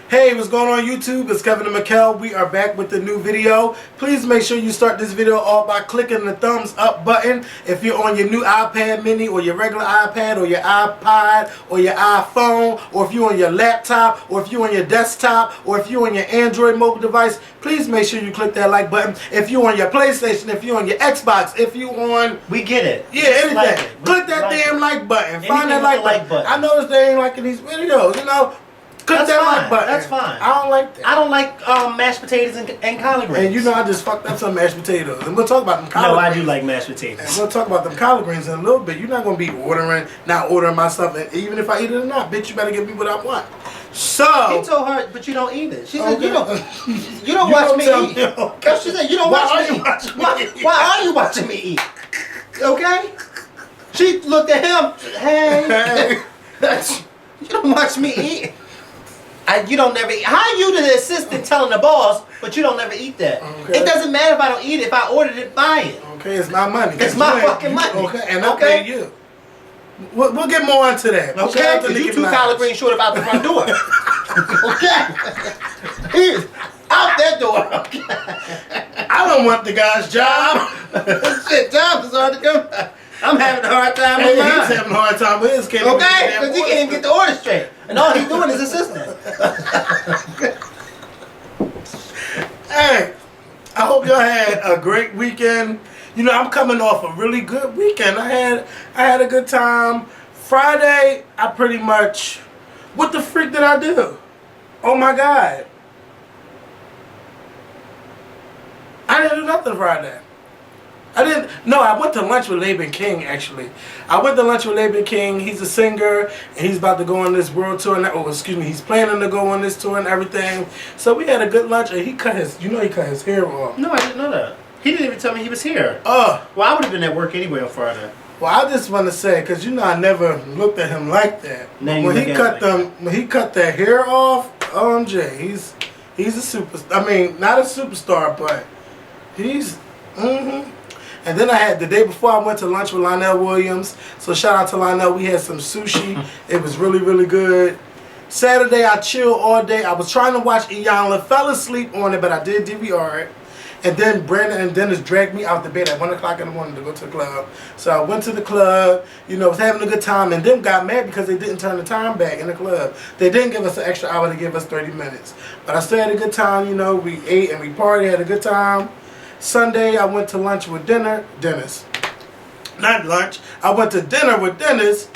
Hey, what's going on YouTube? It's Kevin and Mikkel. We are back with a new video. Please make sure you start this video off by clicking the thumbs up button. If you're on your new iPad mini or your regular iPad or your iPod or your iPhone, or if you're on your laptop, or if you're on your desktop, or if you're on your Android mobile device, please make sure you click that like button. If you're on your PlayStation, if you're on your Xbox, if you're on... We get it. Yeah, anything. Like click that damn like button. Anything Find that like button. I noticed they ain't liking these videos, you know. Click that like button. That's fine. I don't like that. I don't like mashed potatoes and collard greens. And you know I just fucked up some mashed potatoes. And we'll talk about them collard greens. No, I do like mashed potatoes. And we'll talk about them collard greens in a little bit. You're not going to be not ordering my stuff. And even if I eat it or not, bitch, you better give me what I want. So... He told her, but you don't eat it. She said, okay. you don't watch me eat. Okay. She said, you don't watch me eat. Why are you watching me eat? Okay? She looked at him. Hey. You don't watch me eat. You don't never eat. How you the assistant telling the boss, but you don't never eat that? Okay. It doesn't matter if I don't eat it. If I ordered it, buy it. Okay, it's my money. It's my fucking money. Okay, and I pay you. We'll get more into that. Okay, because you 2 collard greens short about the front door. Okay. He's out that door. Okay. I don't want the guy's job. Shit, jobs is hard to come. I'm having a hard time with mine. He's having a hard time with his kid. Okay, because he can't even get the order straight. And all he's doing is assisting. Hey, I hope y'all had a great weekend. You know, I'm coming off a really good weekend. I had a good time. Friday, I pretty much... What the freak did I do? Oh my God. I didn't do nothing Friday. I went to lunch with Laban King, actually. I went to lunch with Laban King. He's a singer, and he's about to go on this world tour. He's planning to go on this tour and everything. So we had a good lunch, and he cut his hair off. No, I didn't know that. He didn't even tell me he was here. Well, I would have been at work anyway on Friday. Well, I just want to say, because you know I never looked at him like that. When he cut that hair off, OMG, he's a superstar. I mean, not a superstar, but he's And then I had the day before I went to lunch with Lionel Williams. So shout out to Lionel. We had some sushi. It was really, really good. Saturday I chilled all day. I was trying to watch Iyanla. Fell asleep on it, but I did DVR it. And then Brandon and Dennis dragged me out the bed at 1 o'clock in the morning to go to the club. So I went to the club, you know, was having a good time, and them got mad because they didn't turn the time back in the club. They didn't give us an extra hour to give us 30 minutes. But I still had a good time, you know. We ate and we partied, had a good time. Sunday, I went to lunch with Dennis. Not lunch. I went to dinner with Dennis.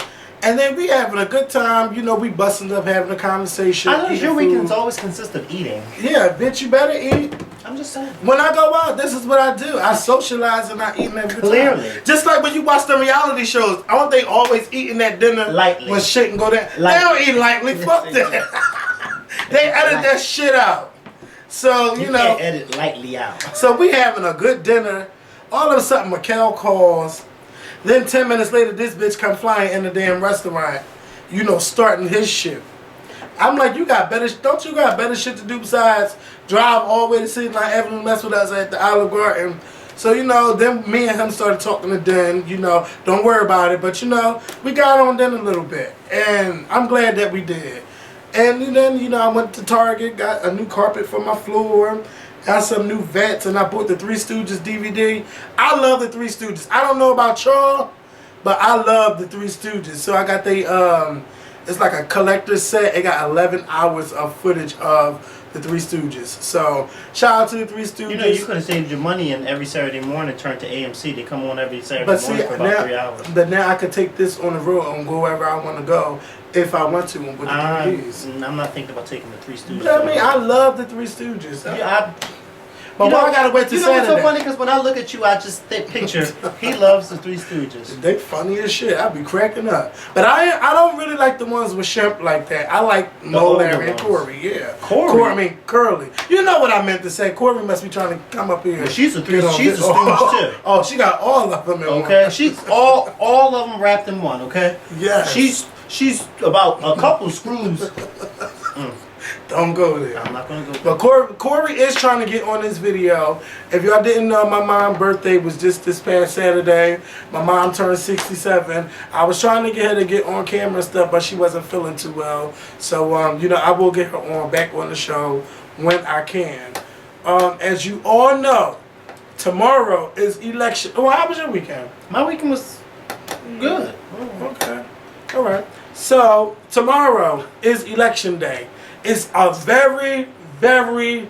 And then we having a good time. You know, we busting up, having a conversation. I know your weekends always consist of eating. Yeah, bitch, you better eat. I'm just saying. When I go out, this is what I do. I socialize and I eat and have a good time. Clearly. Just like when you watch the reality shows, aren't they always eating that dinner lightly when shit can go down? Lightly. They don't eat lightly. Fuck that. They edit that shit out. So, you know. Can't edit lightly out. So we having a good dinner. All of a sudden, Mikkel calls. Then 10 minutes later, this bitch come flying in the damn restaurant. You know, starting his shit. I'm like, don't you got better shit to do besides drive all the way to City Line Avenue and mess with us at the Olive Garden? So, you know, then me and him started talking to Den, you know, don't worry about it. But, you know, we got on Den a little bit. And I'm glad that we did. And then, you know, I went to Target, got a new carpet for my floor, got some new vets, and I bought the Three Stooges DVD. I love the Three Stooges. I don't know about y'all, but I love the Three Stooges. So I got it's like a collector's set. It got 11 hours of footage of the Three Stooges. So shout out to the Three Stooges. You know, you could have saved your money and every Saturday morning turned to AMC. They come on every Saturday morning for about 3 hours. But now I could take this on the road and go wherever I want to go. If I want to, with the DVDs. I'm not thinking about taking the Three Stooges. But I mean, I love the Three Stooges. Yeah, but why I gotta wait till Saturday? You know what's so funny? Because when I look at you, I just picture he loves the Three Stooges. They funny as shit. I be cracking up. But I don't really like the ones with Shemp like that. I like Mo, Larry, and Corey. Yeah, Corey. Curly. You know what I meant to say? Corey must be trying to come up here. Well, she's a Stooge too. Oh, she got all of them in one. Okay, she's all of them wrapped in one. Okay. Yeah. She's about a couple screws. Don't go there. I'm not gonna go there. But Corey is trying to get on this video. If y'all didn't know, my mom's birthday was just this past Saturday. My mom turned 67. I was trying to get her to get on camera and stuff, but she wasn't feeling too well. So, you know, I will get her back on the show when I can. As you all know, tomorrow is election. Oh, how was your weekend? My weekend was good. Okay. All right. So, tomorrow is election day. It's a very, very,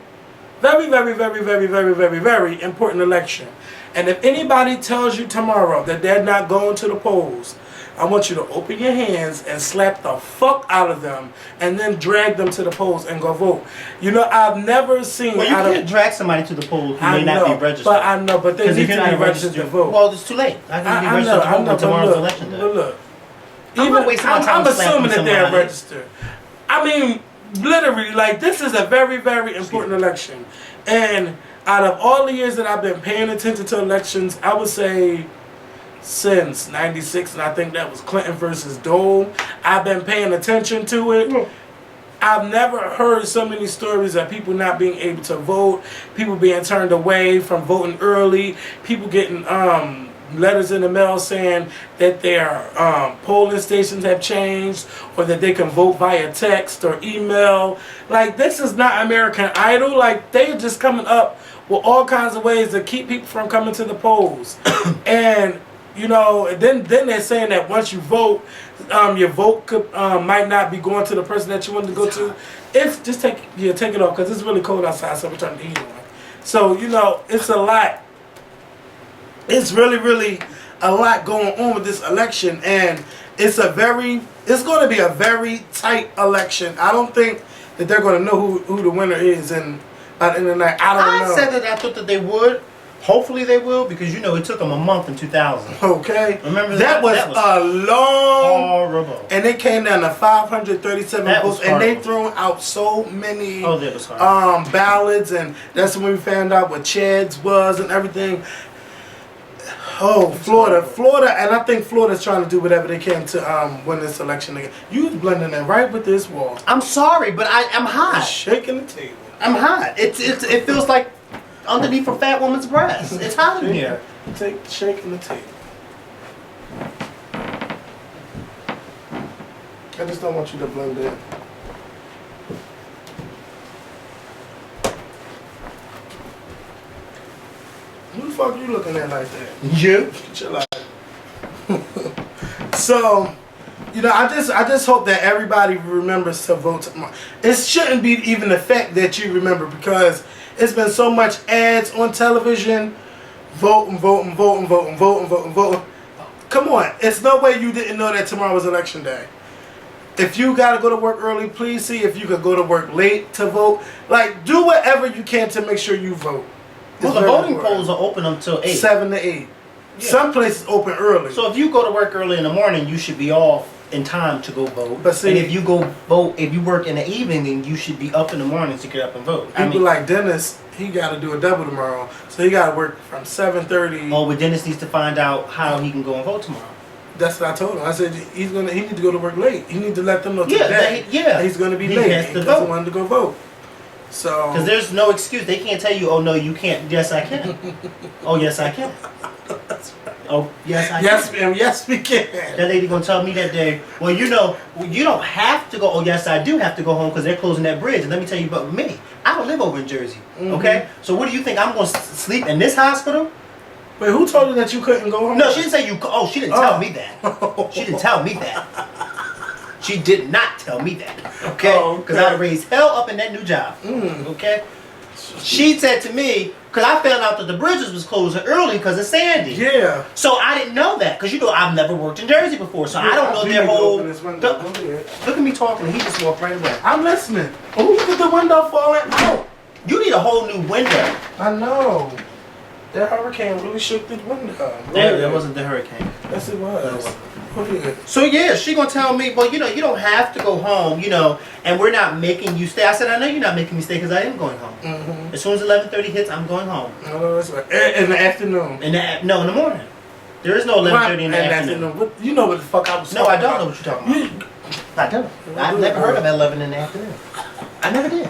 very, very, very, very, very, very, very important election. And if anybody tells you tomorrow that they're not going to the polls, I want you to open your hands and slap the fuck out of them and then drag them to the polls and go vote. You know, I've never seen... Well, you can't drag somebody to the polls who may not be registered. But I know, but they need to be registered to vote. Well, it's too late. I can be registered to vote on tomorrow's election day. Look. I'm assuming that they're registered. I mean... Literally, like, this is a very, very important election. And out of all the years that I've been paying attention to elections, I would say since 96, and I think that was Clinton versus Dole, I've been paying attention to it. I've never heard so many stories of people not being able to vote, people being turned away from voting early, people getting letters in the mail saying that their polling stations have changed or that they can vote via text or email. Like, this is not American Idol. Like, they're just coming up with all kinds of ways to keep people from coming to the polls. And, you know, then they're saying that once you vote, your vote could, might not be going to the person that you wanted to go to. If, just take it off, because it's really cold outside, so we're turning the heat on. So, you know, it's a lot. It's really, really a lot going on with this election, and it's going to be a very tight election. I don't think that they're going to know who the winner is, and by the end of the night, I don't know. I said that I thought that they would. Hopefully they will, because, you know, it took them a month in 2000. Okay. Remember that was a long... Horrible. And it came down to 537 votes, and they threw out so many ballots, and that's when we found out what Chad's was and everything. Oh, Florida, and I think Florida's trying to do whatever they can to win this election again. You was blending in right with this wall. I'm sorry, but I'm hot. You're shaking the table. I'm hot. It feels like underneath a fat woman's breast. It's hot in here. Shaking the table. I just don't want you to blend in. Who the fuck you looking at like that? You. Chill out. So, you know, I just hope that everybody remembers to vote tomorrow. It shouldn't be even the fact that you remember, because it's been so much ads on television. Vote and vote and vote and vote and vote and vote and vote. Come on, it's no way you didn't know that tomorrow was election day. If you gotta go to work early, please see if you could go to work late to vote. Like, do whatever you can to make sure you vote. Well, the voting polls are open until 8. 7 to 8. Yeah. Some places open early. So if you go to work early in the morning, you should be off in time to go vote. But see, and if you go vote, if you work in the evening, then you should be up in the morning to get up and vote. People like Dennis, he got to do a double tomorrow, so he got to work from 7:30. Oh, but Dennis needs to find out how he can go and vote tomorrow. That's what I told him. I said he need to go to work late. He need to let them know today. That he's going to be late. He doesn't want to go vote. So, because there's no excuse. They can't tell you, oh no, you can't. Yes, I can. Oh, yes, I can. That's right. Oh, yes, I can. Yes, we can. That lady gonna tell me that day, well, you know, you don't have to go. Oh, yes, I do have to go home because they're closing that bridge. And let me tell you about me. I don't live over in Jersey. Okay? So what do you think? I'm going to sleep in this hospital? Wait, who told you that you couldn't go home? No, she didn't say you. Oh, she didn't tell me that. She didn't tell me that. She did not tell me that. Okay? Because I'd raised hell up in that new job. Okay? She said to me, because I found out that the bridges was closing early because of Sandy. Yeah. So I didn't know that, because you know I've never worked in Jersey before, so I don't know their whole. Look at me talking, and he just walked right away. I'm listening. Oh, look at the window falling out. You need a whole new window. I know. That hurricane really shook the window. That wasn't the hurricane. Yes, it was. So yeah, she gonna tell me, well, you know, you don't have to go home, you know, and we're not making you stay. I said, I know you're not making me stay because I am going home. As soon as 11:30 hits, I'm going home. Oh, that's right. In the afternoon. No, in the morning. There is no 11:30 in the afternoon. You know what the fuck I was talking about. No, I don't know what you're talking about. I don't. I've never heard of 11 in the afternoon. I never did.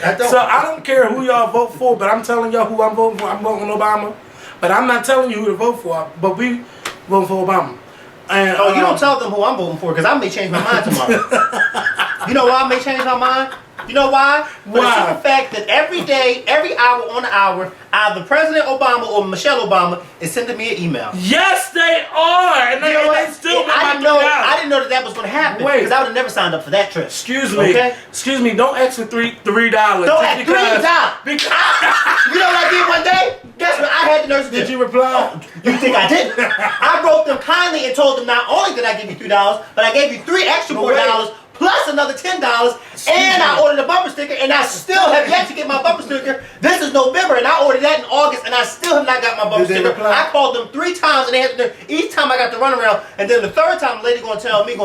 I don't. So I don't care who y'all vote for, but I'm telling y'all who I'm voting for. I'm voting Obama. But I'm not telling you who to vote for. But we vote for Obama. And, you don't tell them who I'm voting for because I may change my mind tomorrow. You know why I may change my mind? You know why? For the simple fact that every day, every hour on the hour, either President Obama or Michelle Obama is sending me an email. Yes, they are, and they still. I didn't know that was going to happen. Because I would have never signed up for that trip. Excuse me. Okay? Excuse me. Don't ask for $3. Don't ask $3. Because you know what I did one day? Guess what? I had the nurse. Did you reply? Oh, you think I did? I wrote them kindly and told them not only did I give you $3, but I gave you $3 extra $4. Plus another $10, and I ordered a bumper sticker, and I still have yet to get my bumper sticker. This is November, and I ordered that in August, and I still have not got my bumper sticker. I called them 3 times, and they had to, each time I got the runaround, and then the third time, the lady gonna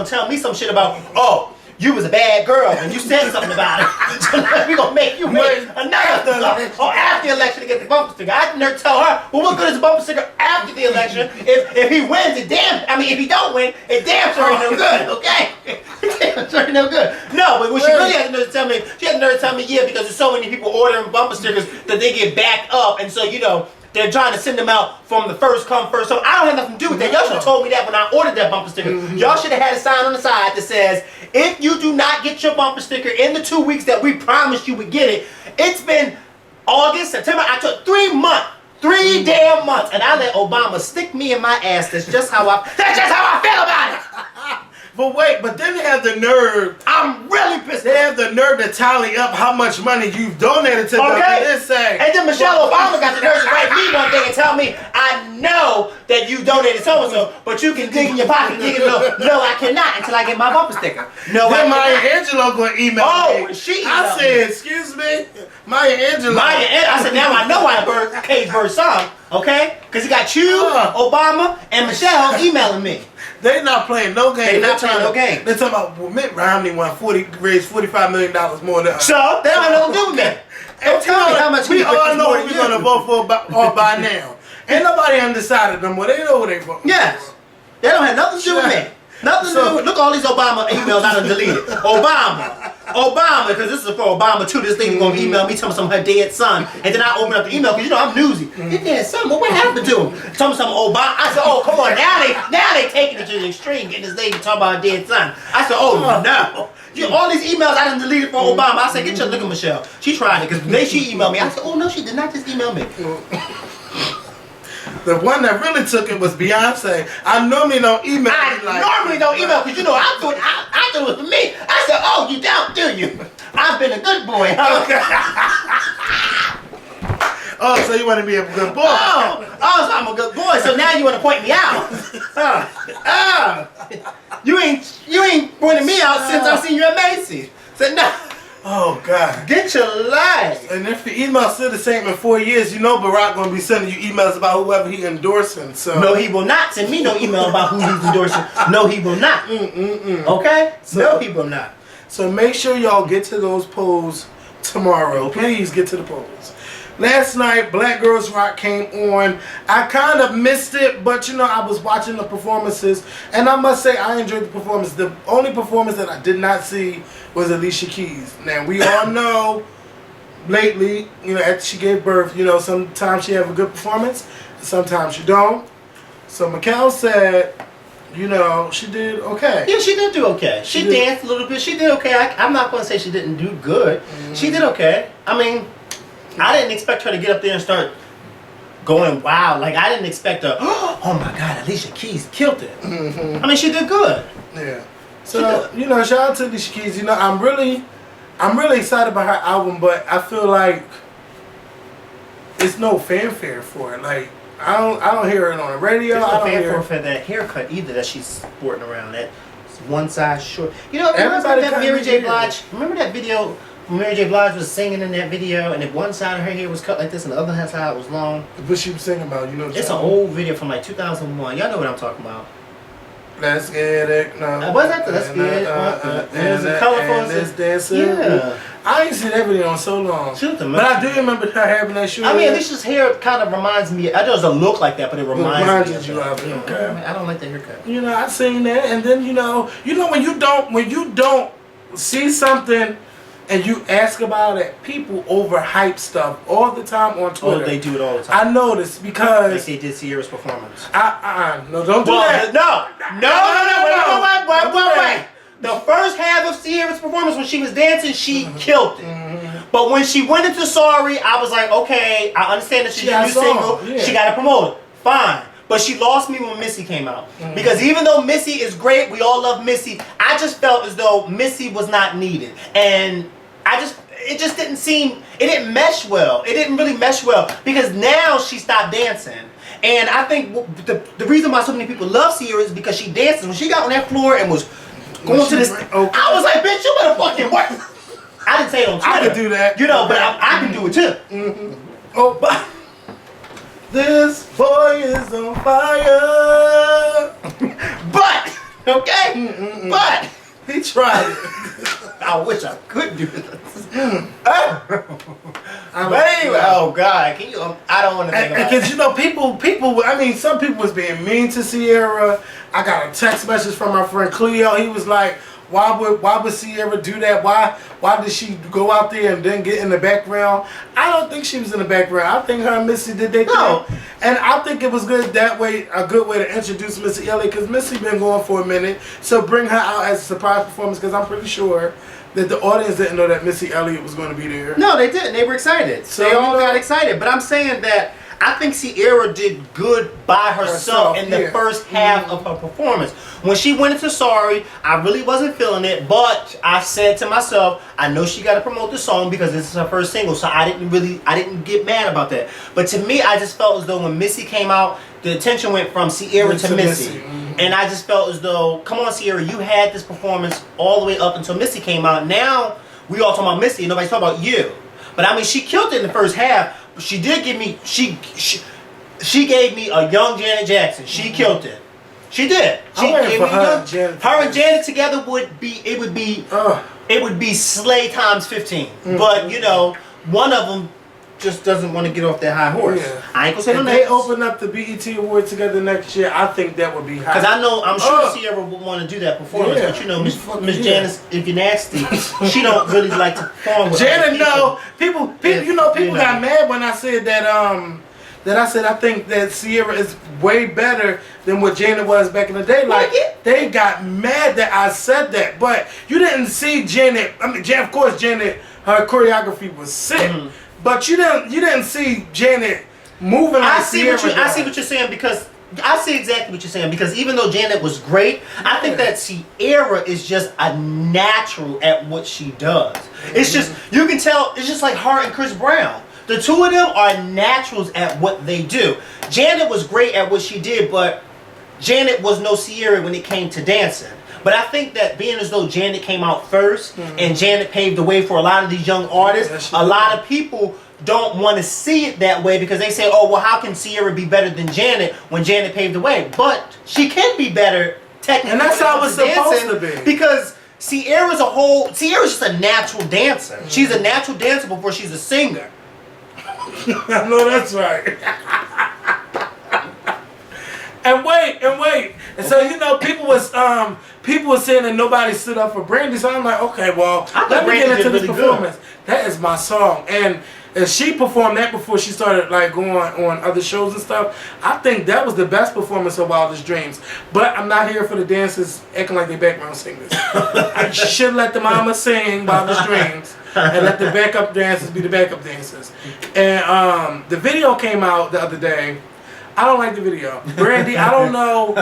tell me some shit about, oh, you was a bad girl, and you said something about it. So we gonna make you wait another after the election to get the bumper sticker. I didn't tell her, well, what good is a bumper sticker after the election? If he wins, if he don't win, it damn sure ain't no good, okay? Damn sure ain't no good. No, but what she really had to know to tell me, yeah, because there's so many people ordering bumper stickers that they get backed up, and so, you know, they're trying to send them out from the first come, first serve. I don't have nothing to do with that. Y'all should have told me that when I ordered that bumper sticker. Y'all should have had a sign on the side that says, if you do not get your bumper sticker in the 2 weeks that we promised you would get it, it's been August, September, October, 3 months. 3 damn months. And I let Obama stick me in my ass. That's just how I feel about it. But wait, but then they have the nerve. I'm really pissed. They have the nerve to tally up how much money you've donated to them. And then Michelle Obama got the nerve to write me one day and tell me, I know that you donated so-and-so, but you can dig in your pocket and dig it low. No, I cannot until I get my bumper sticker. No, then Maya Angelou going to email me. She I said, excuse me? Maya Angelou. I said, now I know why Cage Bird song, okay? Because he got you, Obama, and Michelle emailing me. They not playing no game. They're not playing no game. They're talking about, well, Mitt Romney raised $45 million more than us. So, they don't have nothing to do with me. Don't tell me how much we all know who we're going to vote for by now. Ain't nobody undecided no more. They know who they vote for. Yes. They don't have nothing to do with me. Nothing to do with, look at all these Obama emails I done deleted. Obama, because this is for Obama too. This lady gonna email me telling me some of her dead son, and then I open up the email because you know I'm newsy. His dead son, well, what happened to him? Tell me some Obama. I said, oh come on, now they taking it to the extreme, getting this lady talking about her dead son. I said, oh no. All these emails I done deleted for Obama. I said, get your look at Michelle. She tried it because she emailed me. I said, oh no, she did not just email me. The one that really took it was Beyonce. I normally don't email. Normally don't email because you know I do it for me. I said, oh, you don't, do you? I've been a good boy. Oh, so you want to be a good boy? Oh, so I'm a good boy. So now you want to point me out? You ain't pointing me out since I seen you at Macy's. Said no. Oh God. Get your life. And if your email's still the same in 4 years, you know Barack gonna be sending you emails about whoever he endorsing. So no, he will not send me no email about who he's endorsing. No, he will not. Okay? So, no, he will not. So make sure y'all get to those polls tomorrow. Okay. Please get to the polls. Last night, Black Girls Rock came on. I kind of missed it, but you know, I was watching the performances, and I must say I enjoyed the performance. The only performance that I did not see was Alicia Keys. Now, we all know lately, you know, after she gave birth, you know, sometimes she have a good performance, and sometimes she don't. So Mikkel said, you know, she did okay. Yeah, she did do okay. She danced a little bit. She did okay. I'm not going to say she didn't do good. She did okay. I mean, I didn't expect her to get up there and start going wild. Like, I didn't expect her, oh my God, Alicia Keys killed it. I mean, she did good. Yeah. So, you know, shout out to Alicia Keys. You know, I'm really excited about her album, but I feel like it's no fanfare for it. Like, I don't hear it on the radio. There's no fanfare for that haircut either that she's sporting around. That one size short. You know, everybody that Mary J. Blige. Remember that video? Mary J. Blige was singing in that video, and if one side of her hair was cut like this, and the other side was long. What she was singing about, you know? It's an old video from like 2001. Y'all know what I'm talking about. Let's get it. No. What's that? Let's get it. There's a colorful. This dancer. Yeah. I ain't seen that video in so long. But I do remember her having that shoe. I mean, Alicia's hair kind of reminds me. I doesn't look like that, but it reminds me of it. Okay. I don't like that haircut. You know, I seen that, and then you know when you don't see something and you ask about it, people overhype stuff all the time on Twitter. Oh, they do it all the time. I noticed because like they did Sierra's performance. No, don't do that. Wait. The first half of Sierra's performance, when she was dancing, she killed it. But when she went into Sorry, I was like, okay, I understand that she's a new single. Yeah. She got to promote it. Fine. But she lost me when Missy came out. Because even though Missy is great, we all love Missy, I just felt as though Missy was not needed. And it just didn't seem, it didn't mesh well. It didn't really mesh well. Because now she stopped dancing. And I think the reason why so many people love Sierra is because she dances. When she got on that floor and was going to this, I was like, bitch, you better fucking work. I didn't say it on Twitter. I could do that. You know, but I can do it too. Oh, but this boy is on fire. But, okay? But, he tried it. I wish I could do this. But anyway, oh God, can you? I don't want to think about it. Because you know, people. I mean, some people was being mean to Sierra. I got a text message from my friend Cleo. He was like, "Why would Sierra do that? Why did she go out there and then get in the background?" I don't think she was in the background. I think her and Missy did their thing, and I think it was good that way. A good way to introduce Missy Elliott, because Missy been going for a minute. So bring her out as a surprise performance, because I'm pretty sure that the audience didn't know that Missy Elliott was going to be there. No, they didn't. They were excited. So they all got excited. But I'm saying that I think Sierra did good by herself in the first half of her performance. When she went into Sorry, I really wasn't feeling it. But I said to myself, I know she got to promote the song because this is her first single. So I didn't get mad about that. But to me, I just felt as though when Missy came out, the attention went from Sierra to Missy. And I just felt as though, come on, Sierra, you had this performance all the way up until Missy came out. Now, we all talking about Missy and nobody's talking about you. But I mean, she killed it in the first half. But she did give me, she gave me a young Janet Jackson. She killed it. She did. She gave me her and Janet together would be slay times 15. But, you know, one of them just doesn't want to get off that high horse. Yeah. I ain't gonna say no names. If they open up the BET Awards together next year, I think that would be high. Because I'm sure Sierra would want to do that performance, but you know, Miss Janice, if you're nasty, she don't really like to perform with Janet, no. People got mad when I said that, I think that Sierra is way better than what Janet was back in the day. Like, they got mad that I said that. But you didn't see Janet, I mean, of course Janet, her choreography was sick. But you didn't see Janet moving like Sierra. I see what you're saying, because I see exactly what you're saying, because even though Janet was great, I think that Sierra is just a natural at what she does. It's just, you can tell, it's just like her and Chris Brown. The two of them are naturals at what they do. Janet was great at what she did, but Janet was no Sierra when it came to dancing. But I think that being as though Janet came out first and Janet paved the way for a lot of these young artists, a lot of people don't want to see it that way, because they say, oh, well, how can Sierra be better than Janet when Janet paved the way? But she can be better technically. And that's how it's supposed to be. Because Sierra's just a natural dancer. She's a natural dancer before she's a singer. I know that's right. And wait. And so, you know, people were saying that nobody stood up for Brandy. So I'm like, okay, well, let me get into this performance. Good. That is my song. And she performed that before she started like going on other shows and stuff. I think that was the best performance of Wildest Dreams. But I'm not here for the dancers acting like they background singers. I should let the mama sing Wildest Dreams and let the backup dancers be the backup dancers. And the video came out the other day. I don't like the video. Brandy, I don't know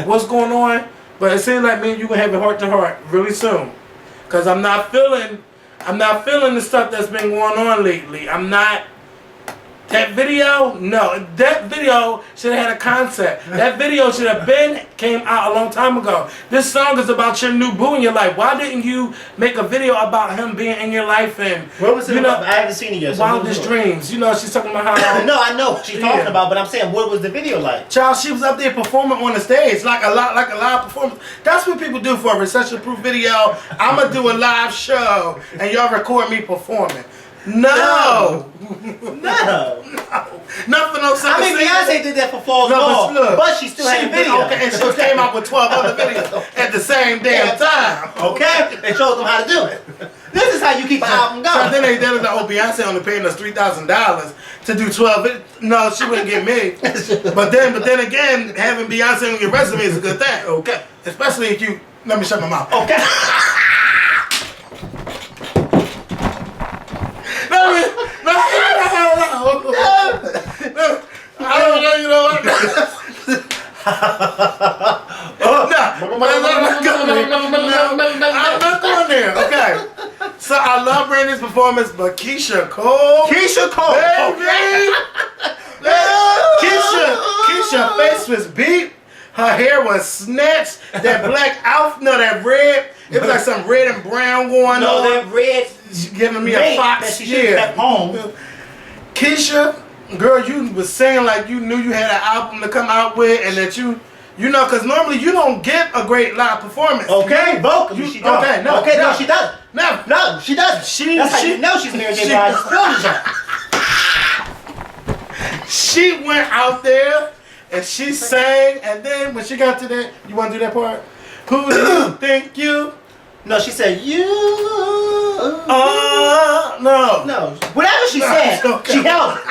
what's going on, but it seems like me and you gonna have a heart to heart really soon. Cause I'm not feeling the stuff that's been going on lately. That video, no. That video should have had a concept. That video should have came out a long time ago. This song is about your new boo in your life. Why didn't you make a video about him being in your life? And what was it about? I haven't seen it yet. So Wildest Dreams. You know, she's talking about how. No, I know what she's talking about, but I'm saying, what was the video like? Child, she was up there performing on the stage, like a live performance. That's what people do for a recession-proof video. I'ma do a live show, and y'all record me performing. No. Not for no such. I mean, Beyonce did that for Falls Ball, but she still had a video. Okay, and she came out with 12 other videos at the same damn time. Okay, and showed them how to do it. This is how you keep an album going. So then they did it like, oh, Beyonce only paying us $3,000 to do 12. No, she wouldn't get me. But then again, having Beyonce on your resume is a good thing. Okay. Especially if you, let me shut my mouth. Okay. I don't know, you know what? I'm not going there. Okay. So I love Brandy's performance, but Keisha Cole. Baby. Keisha face was beat. Her hair was snatched. That black outfit, no, that red. It was like some red and brown going on. No, that red. She's giving me a fox that she should have kept home. Keisha, girl, you was saying like you knew you had an album to come out with, and that you know, because normally you don't get a great live performance. Okay, vocally she does. Okay, no, she doesn't. No, she doesn't. That's how you know she's Mary J. Blige's protege. She went out there and she sang, and then when she got to that, you want to do that part? Who do you think you? No, she said you. No. Whatever she said, okay. she held it.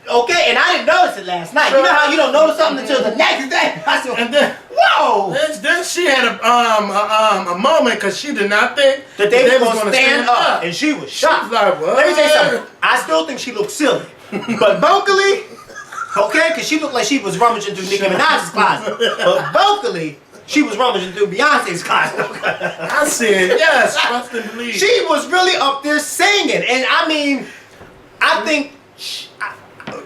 Okay, and I didn't notice it last night. You know how you don't notice something until the next day? I said, and then, whoa! Then she had a moment because she did not think that they was going to stand up, and she was shocked. Like, what? Let me tell you something. I still think she looked silly, but vocally, okay, because she looked like she was rummaging through Nicki Minaj's closet, but vocally, she was rummaging through Beyonce's closet. I said, yes, trust and believe. She was really up there singing, and I mean, I think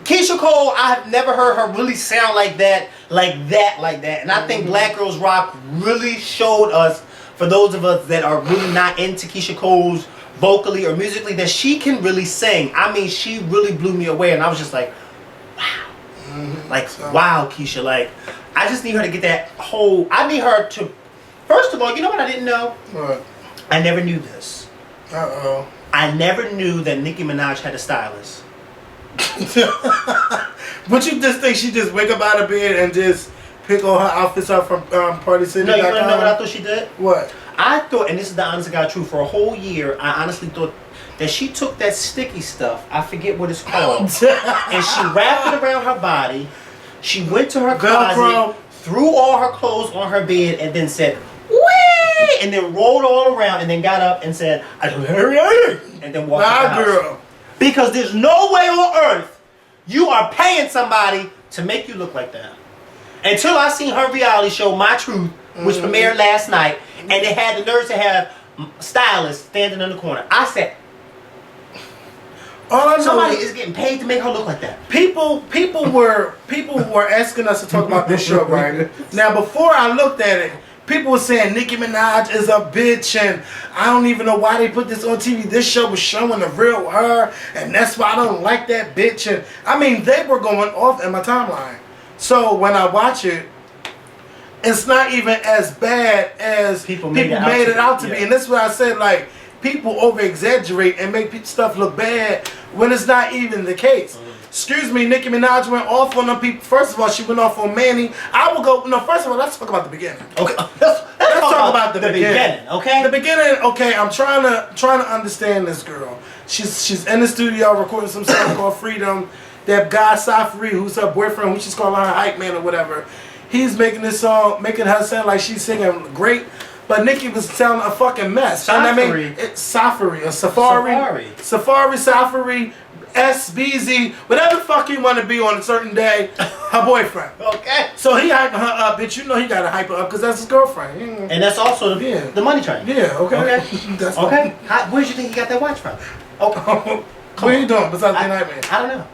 Keisha Cole, I have never heard her really sound like that. And I think Black Girls Rock really showed us, for those of us that are really not into Keisha Cole's vocally or musically, that she can really sing. I mean, she really blew me away, and I was just like, wow. Wow, Keisha. Like, I just need her to get that whole, I need her to, first of all, you know what I didn't know? What? I never knew this. Uh-oh. I never knew that Nicki Minaj had a stylist. But you just think she just wake up out of bed and just pick all her outfits up from Party City? No, you want to know what I thought she did? What? I thought, and this is the honest to God truth, for a whole year, I honestly thought that she took that sticky stuff, I forget what it's called, and she wrapped it around her body. She went to her closet, threw all her clothes on her bed, and then said, "Wee!" and then rolled all around, and then got up and said, and then walked out the house. Girl. Because there's no way on earth you are paying somebody to make you look like that. Until I seen her reality show, My Truth, which premiered last night, and they had the nerves to have stylists standing in the corner. I said, somebody is getting paid to make her look like that. People were asking us to talk about this show, right? Now, before I looked at it, people were saying Nicki Minaj is a bitch, and I don't even know why they put this on TV. This show was showing the real her, and that's why I don't like that bitch. And I mean, they were going off in my timeline. So when I watch it, it's not even as bad as people made it out to be. And that's why I said, like, people over-exaggerate and make stuff look bad when it's not even the case. Excuse me, Nicki Minaj went off on them people. First of all, she went off on Manny. I will go, no, first of all, let's talk about the beginning. Okay, let's talk about the beginning. Okay? The beginning, okay, I'm trying to understand this girl. She's in the studio recording some song called Freedom. That guy, Safari, who's her boyfriend, who she's calling her hype man or whatever, he's making this song, making her sound like she's singing great. But Nicki was sounding a fucking mess. Safari. And I mean, it's Safari or Safari. Safari, SBZ, whatever the fuck he want to be on a certain day, her boyfriend. Okay. So he hyping her up, bitch. You know he got to hype her up because that's his girlfriend. And that's also the money train. Yeah, okay. That's okay. Where do you think he got that watch from? Okay. What are you doing besides being a hype man?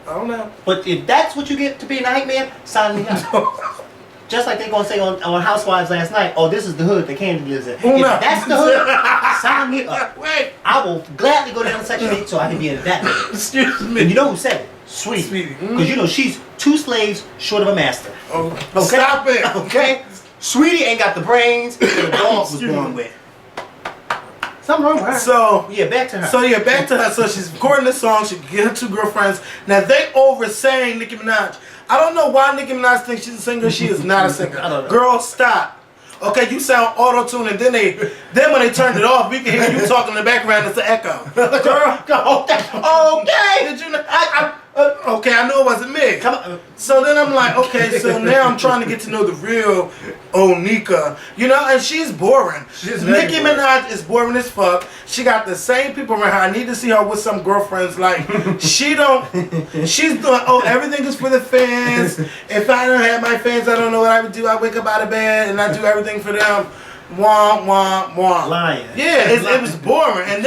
I don't know. But if that's what you get to be a hype man, sign me up. Just like they gonna say on Housewives last night, oh, this is the hood that Candy lives in. If that's the hood, sign me up. Wait. I will gladly go down to Section 8 so I can be in that hood. Excuse me. And you know who said it? Sweetie. Because you know she's 2 slaves short of a master. Okay. Stop it. Okay? Sweetie ain't got the brains that the dog was born with. Something wrong with her. So back to her. So she's recording this song. She get her 2 girlfriends. Now they over-sang Nicki Minaj. I don't know why Nicki Minaj thinks she's a singer. She is not a singer. I don't know. Girl, stop. Okay, you sound auto-tuned, and then when they turned it off, we can hear you talking in the background. It's an echo. Girl, okay. Did you know? Okay, I knew it wasn't me. Come on. So then I'm like, okay, so now I'm trying to get to know the real Onika, you know, and she's boring. Nicki Minaj is boring as fuck. She got the same people around her. I need to see her with some girlfriends. Like, she's doing, everything is for the fans. If I don't have my fans, I don't know what I would do. I wake up out of bed and I do everything for them. Wah, wah, wah. Lying. Yeah, it was boring. And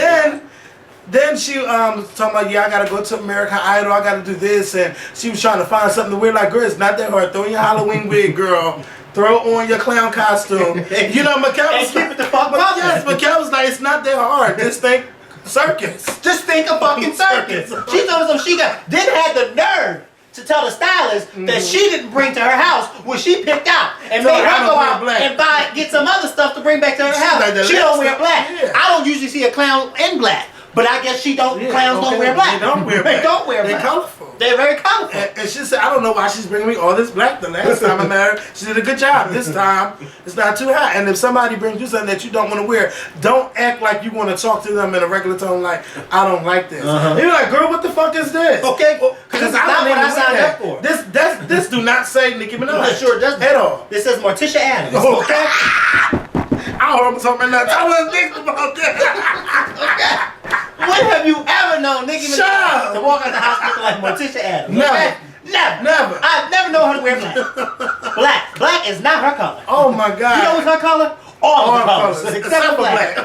then she was talking about, yeah, I gotta go to American Idol, I gotta do this, and she was trying to find something to wear. Like, girl, it's not that hard. Throw in your Halloween wig, girl. Throw on your clown costume. You know, Mikkel was keep it the fuck up. Yes, Mikkel was like, it's not that hard. Just think circus. Just think of fucking circus. She told us she then had the nerve to tell the stylist that she didn't bring to her house what she picked out and made her go out and get some other stuff to bring back to her house. Like she don't wear black. Yeah. I don't usually see a clown in black. But I guess clowns don't wear black. They don't wear black. They don't wear black. They're colorful. They're very colorful. And she said, I don't know why she's bringing me all this black. The last time I met her, she did a good job. This time, it's not too hot. And if somebody brings you something that you don't want to wear, don't act like you want to talk to them in a regular tone like, I don't like this. You're like, girl, what the fuck is this? Okay, because it's not what I signed up for. This do not say Nicki Minaj. No, sure it doesn't. At all. This says Morticia Adams. Okay. I heard something else. I wasn't thinking about that. When have you ever known Nicki Minaj to walk out the house looking like Morticia Adams? Never. Okay? Never. I've never known her to wear black. Black is not her color. Oh my God. You know what's her color? All the colors. Except for black.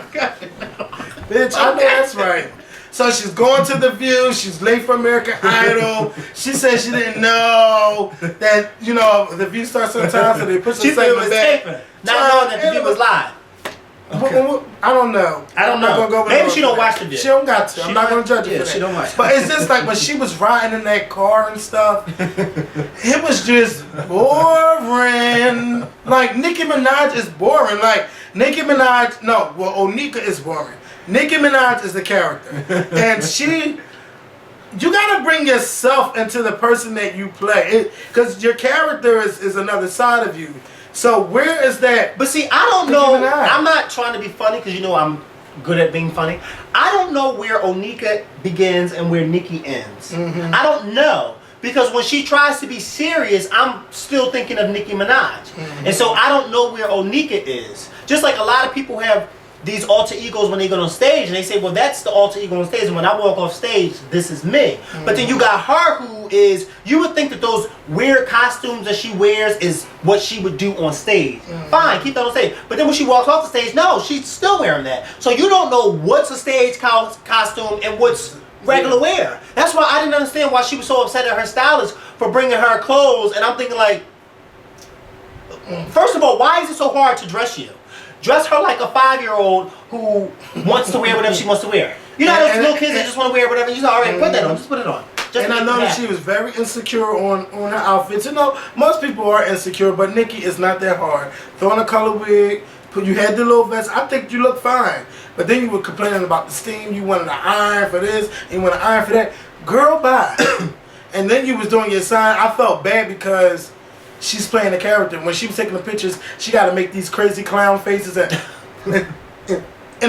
Bitch, I know that's right. So she's going to The View. She's late for American Idol. She said she didn't know that, you know, The View starts on time, so they push the segment back. Not knowing that The View was live. Okay. I don't know. Maybe she don't watch The View. She don't got to. I'm not going to judge her for that. She don't watch. But it's just like when she was riding in that car and stuff, it was just boring. Like, Nicki Minaj is boring. Like, Onika is boring. Nicki Minaj is the character. And you gotta bring yourself into the person that you play. Because your character is another side of you. So where is that? But see, I don't know. I'm not trying to be funny because you know I'm good at being funny. I don't know where Onika begins and where Nicki ends. I don't know. Because when she tries to be serious, I'm still thinking of Nicki Minaj. And so I don't know where Onika is. Just like a lot of people have these alter egos when they go on stage and they say, well, that's the alter ego on stage, and when I walk off stage, this is me. But then you got her who is, you would think that those weird costumes that she wears is what she would do on stage. Fine, keep that on stage. But then when she walks off the stage, no, she's still wearing that. So you don't know what's a stage costume and what's regular wear. That's why I didn't understand why she was so upset at her stylist for bringing her clothes. And I'm thinking like, first of all, why is it so hard to dress you? Dress her like a 5-year-old who wants to wear whatever she wants to wear. You know those little kids that just want to wear whatever. You know, all right, put that on. Just put it on. And I know that she was very insecure on her outfits. You know, most people are insecure, but Nicki is not that hard. Throw on a color wig. You had the little vest. I think you look fine. But then you were complaining about the steam. You wanted an iron for this. And you wanted an iron for that. Girl, bye. And then you was doing your sign. I felt bad because she's playing the character. When she was taking the pictures, she got to make these crazy clown faces and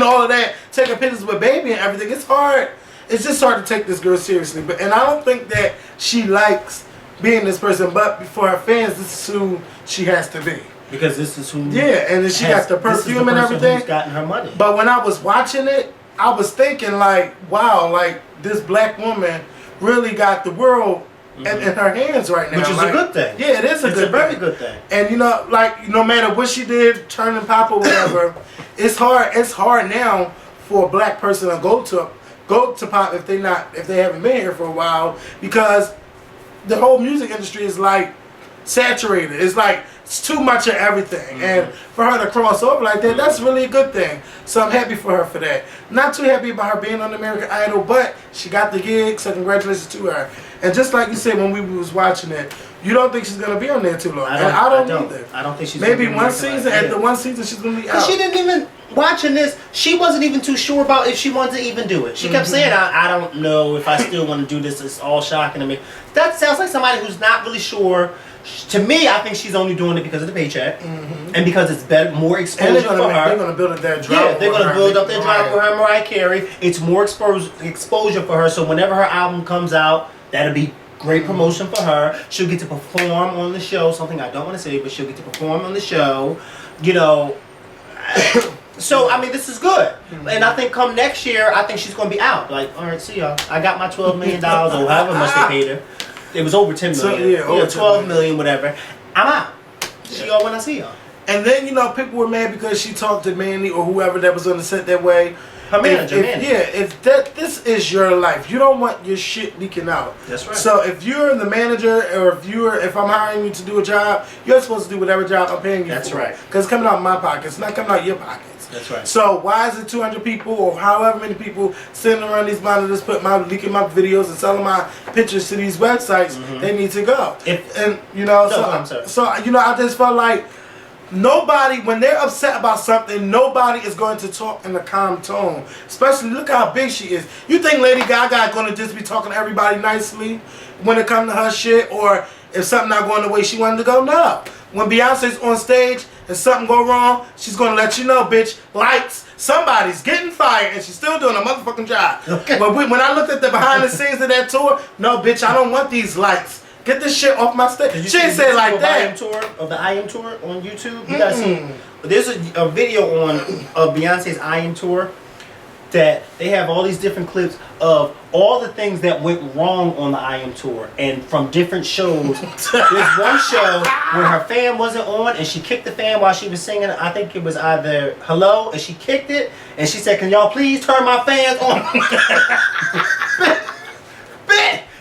all of that. Taking pictures with baby and everything. It's hard. It's just hard to take this girl seriously. And I don't think that she likes being this person. But for her fans, this is who she has to be. Because this is who. Yeah, and then she got the perfume and everything. Who's gotten her money. But when I was watching it, I was thinking like, wow, like this black woman really got the world in her hands right now. Which is a good thing. Yeah, it is a very good thing. And you know, like no matter what she did, turning pop or whatever, it's hard. It's hard now for a black person to go to pop if they haven't been here for a while, because the whole music industry is like saturated. It's like it's too much of everything, and for her to cross over like that, that's really a good thing. So I'm happy for her for that. Not too happy about her being on American Idol, but she got the gig, so congratulations to her. And just like you said when we was watching it, you don't think she's gonna be on there too long. I don't either. I don't think she's maybe one season. At the one season, she's gonna be out. She didn't even watching this. She wasn't even too sure about if she wanted to even do it. She kept saying, "I don't know if I still want to do this. It's all shocking to me." That sounds like somebody who's not really sure. To me, I think she's only doing it because of the paycheck, and because it's better, more exposure for her. They're gonna build up their drama. Yeah, they're gonna build up their drama for her, Mariah Carey. It's more exposure for her. So whenever her album comes out, that'll be great promotion for her. She'll get to perform on the show. Something I don't want to say, but she'll get to perform on the show. You know. So I mean, this is good, and I think come next year, I think she's gonna be out. Like, all right, see y'all. I got my $12 million or however much they paid her. It was over 10 million. So, over 12 million, whatever. I'm out. See y'all when I see y'all. And then, you know, people were mad because she talked to Mandy or whoever that was on the set that way. Her manager, Mandy. Yeah, if this is your life, you don't want your shit leaking out. That's right. So if you're the manager or if I'm hiring you to do a job, you're supposed to do whatever job I'm paying you for. That's right. Because it's coming out of my pockets, it's not coming out of your pockets. That's right. So why is it 200 people or however many people sitting around these monitors leaking my videos and selling my pictures to these websites? They need to go. So you know, I just felt like nobody, when they're upset about something, nobody is going to talk in a calm tone. Especially, look how big she is. You think Lady Gaga is going to just be talking to everybody nicely when it comes to her shit, or if something not going the way she wanted to go? No. When Beyonce's on stage and something go wrong, she's going to let you know, bitch, lights, somebody's getting fired, and she's still doing a motherfucking job. Okay. But when I looked at the behind the scenes of that tour, no, bitch, I don't want these lights. Get this shit off my stage. She didn't say it like that. I Am Tour on YouTube. You guys see? There's a video of Beyonce's I Am Tour that they have all these different clips of all the things that went wrong on the I Am Tour and from different shows. There's one show where her fan wasn't on and she kicked the fan while she was singing. I think it was either Hello, and she kicked it and she said, "Can y'all please turn my fans on?"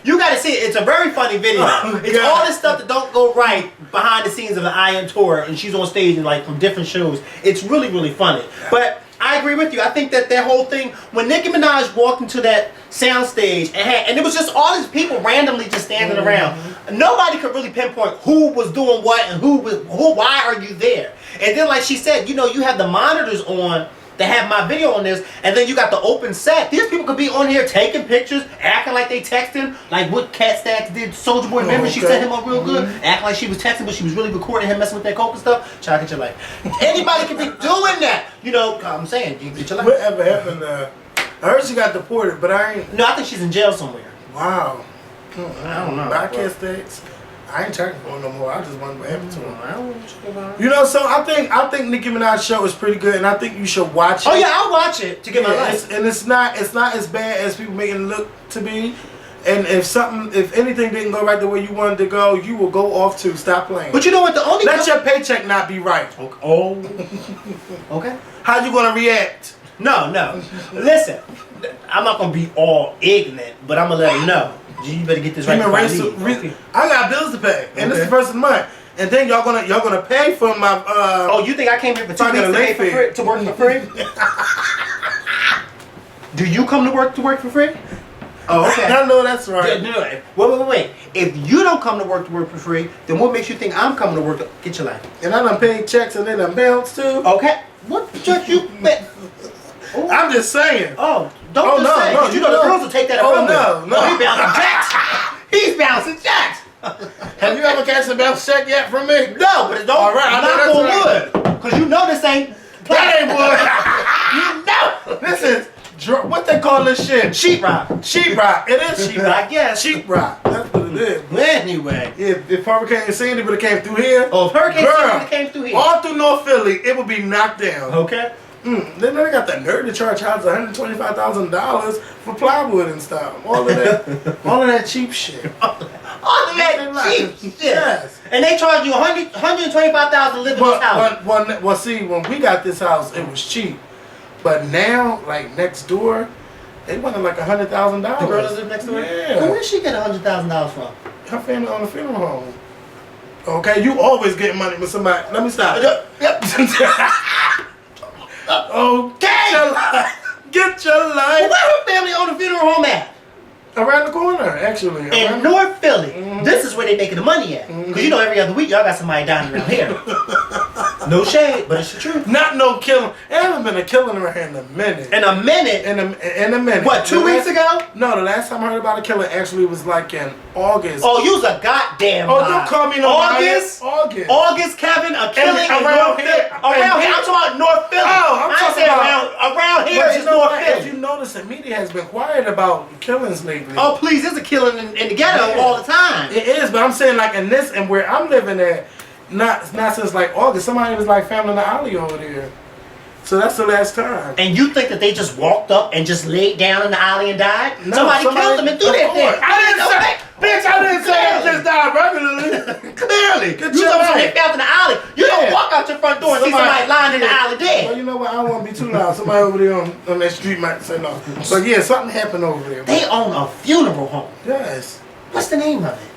You gotta see it. It's a very funny video. It's all this stuff that don't go right behind the scenes of the I Am Tour, and she's on stage and like from different shows. It's really, really funny. But I agree with you. I think that whole thing, when Nicki Minaj walked into that sound stage and it was just all these people randomly just standing around. Nobody could really pinpoint who was doing what and why are you there? And then like she said, you know, you have the monitors on. They have my video on this, and then you got the open set. These people could be on here taking pictures, acting like they texting, like what Cat Stacks did. Soulja Boy, remember she set him up real good, acting like she was texting, but she was really recording him messing with that coke and stuff. Try to get your life. Anybody could be doing that. You know, I'm saying, you get your life. Whatever happened? I heard she got deported, but I ain't. No, I think she's in jail somewhere. Wow. I don't know. But Cat Stacks. I ain't checking for her no more. I just wonder what happened to her. I don't know. You know, so I think Nicki Minaj's show is pretty good, and I think you should watch it. Oh yeah, I'll watch it to get my life. And it's not as bad as people make it look to be. And if anything didn't go right the way you wanted to go, you will go off to stop playing. But you know what? Let your paycheck not be right. Oh. Okay. How you gonna react? No. Listen, I'm not gonna be all ignorant, but I'm gonna let him know. You better get this right. I got bills to pay, and this is the first of the month. And then y'all gonna pay for my. Oh, you think I came here for 2 weeks to pay for free, to work for free? Do you come to work for free? Oh, okay. I know that's right. Wait. If you don't come to work for free, then what makes you think I'm coming to work to get your life? And I done paid checks and they done bounced too. Okay. What check you? I'm just saying. Oh, don't just say. No, you know the girls will take that from no. He's bouncing checks. He's bouncing checks. Have you ever cashed a bounce check yet from me? No, but don't. All right, knock on wood. Because you know this ain't. That ain't wood. You know. This is. What they call this shit? Sheetrock. Sheetrock. It is sheetrock. I guess. Sheetrock. That's what it is. Anyway. If Hurricane Sandy would have came through here. Oh, if Hurricane Sandy would have came through here. All through North Philly, it would be knocked down. Okay. Then they got the nerve to charge houses $125,000 for plywood and stuff. All of that cheap shit. All of that cheap shit. Yes. And they charge you $125,000 to live in this house. Well, see, when we got this house, it was cheap. But now, like next door, they wanted like $100,000. The girl that live next door? Yeah. Well, where did she get $100,000 from? Her family on the funeral home. Okay, you always getting money with somebody. Let me stop. Yep. Okay. Get your life. Well, where her family on the funeral home at? Around the corner, actually. In North Philly. This is where they making the money at. Because you know every other week y'all got somebody dying around here. No shade, but it's the truth. Not no killing. There hasn't been a killing around here in a minute. In a minute? In a minute. What, 2 weeks ago? No, the last time I heard about a killing actually was like in August. Oh, you was a goddamn lie. Don't call me no August? August, Kevin, a killing around here. Around here, I'm talking about North Philly. Oh, I'm talking about around here is North Philly. If you notice, the media has been quiet about killings lately. Oh, please, there's a killing in the ghetto all the time. It is, but I'm saying like in this and where I'm living at, not since like August. Somebody was like found in the alley over there. So that's the last time. And you think that they just walked up and just laid down in the alley and died? No, somebody killed them and threw that thing. I didn't say it just died regularly. Clearly. Good You job. know they found in the alley. You don't walk out your front door and see somebody lying in the alley dead. Well, you know what? I don't want to be too loud. Somebody over there on that street might say no. But yeah, something happened over there. They own a funeral home. Yes. What's the name of it?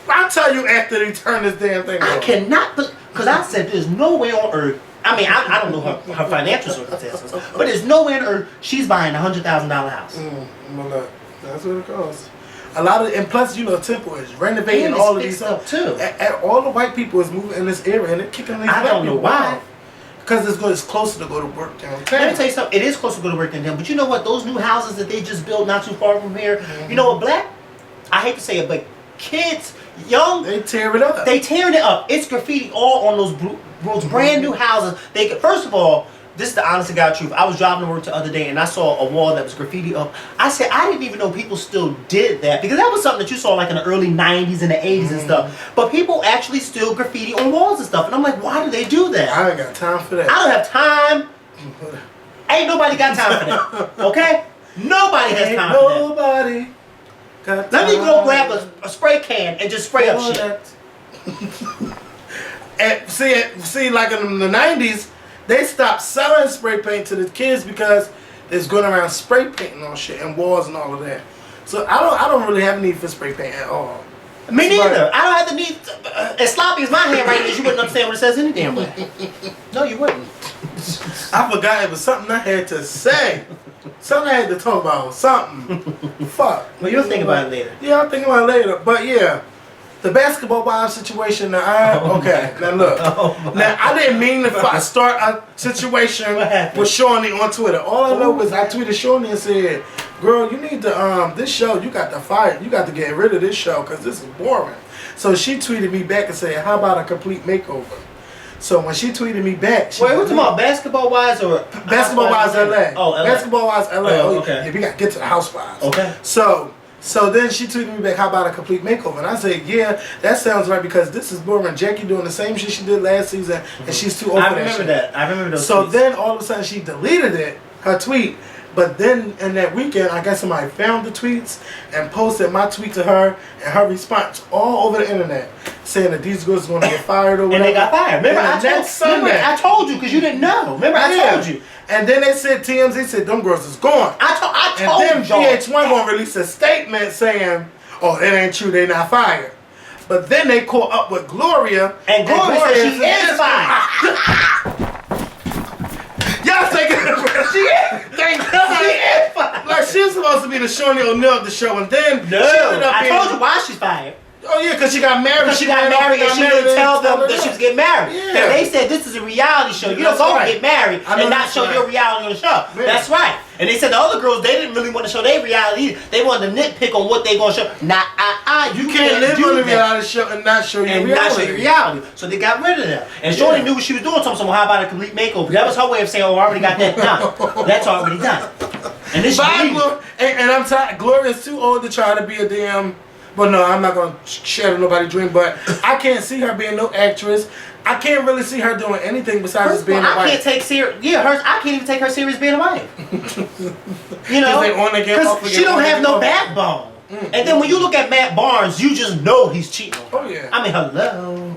I'll tell you after they turn this damn thing I off. cannot, because I said there's no way on earth. I mean, I don't know her financial circumstances, but there's no way on earth she's buying a $100,000 house. Well, look, that's what it costs. A lot of, and plus, you know, Temple is renovating all of these stuff too. All the white people is moving in this area, and they're kicking these I don't know why. Because it's closer to go to work downtown. Let me tell you something. It is closer to go to work downtown, but you know what? Those new houses that they just built not too far from here. You know what, Black? I hate to say it, but kids, young, they tear it up. They tearing it up. It's graffiti all on those brand new houses. First of all, this is the honest to God truth. I was driving to work the other day and I saw a wall that was graffiti up. I said, I didn't even know people still did that, because that was something that you saw like in the early 90s and the 80s and stuff. But people actually still graffiti on walls and stuff. And I'm like, why do they do that? I ain't got time for that. I don't have time. Ain't nobody got time for that. Okay? Nobody has time for that. Nobody. Let me go grab a spray can and just spray up shit. And see, like in the 90s, they stopped selling spray paint to the kids because it's going around spray painting on shit and walls and all of that. So I don't really have a need for spray paint at all. Me neither. I don't have the need. As sloppy as my handwriting is, you wouldn't understand what it says any damn way. No, you wouldn't. I forgot it was something I had to say. Something I had to talk about. Something. Fuck. Well, you'll think about it later. Yeah, I'll think about it later. But yeah, the basketball wives situation. Now, okay. Now look. Now I didn't mean to start a situation with Shawnee on Twitter. All I know is I tweeted Shawnee and said, "Girl, you need to this show. You got to fire. You got to get rid of this show because this is boring." So she tweeted me back and said, "How about a complete makeover?" So when she tweeted me back, wait, we're talking about Basketball Wives or Basketball Wives LA? Oh, LA. Basketball Wives LA. Oh, okay. Yeah, we got to get to the Housewives. Okay. So then she tweeted me back, "How about a complete makeover?" And I said, "Yeah, that sounds right because this is boring. Jackie doing the same shit she did last season, and she's too old for that shit." I remember that. I remember those. So tweets. then all of a sudden she deleted it, her tweet. But then in that weekend, I guess somebody found the tweets and posted my tweet to her and her response all over the internet, saying that these girls are going to get fired or whatever. And they got fired. Remember, I told you because you didn't know. Remember, I told you. And then they said TMZ said them girls is gone. I told you. And then VH1 gonna release a statement saying, "Oh, it ain't true. They not fired." But then they caught up with Gloria, and Gloria said she is fired. Y'all thinking she is fired. Like she was supposed to be the Shawnee O'Neal of the show, and then no, I told you why she's fired. Oh yeah, because she got married. Because she got married and she didn't tell them that she was getting married. Yeah. They said this is a reality show. You don't go get married and not show your reality on the show. Yeah. That's right. And they said the other girls, they didn't really want to show their reality either. They wanted to nitpick on what they going to show. You can't live on a reality show and not show your reality. So they got rid of that. And Shorty knew what she was doing. So how about a complete makeover? That was her way of saying, "Oh, I already got that done. That's already done." And this and I'm tired. Gloria's too old to try to be a damn. But no, I'm not going to shatter nobody's dream. But I can't see her being no actress. I can't really see her doing anything besides just being a wife. I can't take serious. Yeah, I can't even take her serious being a wife. You know, because she don't have no backbone. And then when you look at Matt Barnes, you just know he's cheating. Oh yeah. I mean, hello.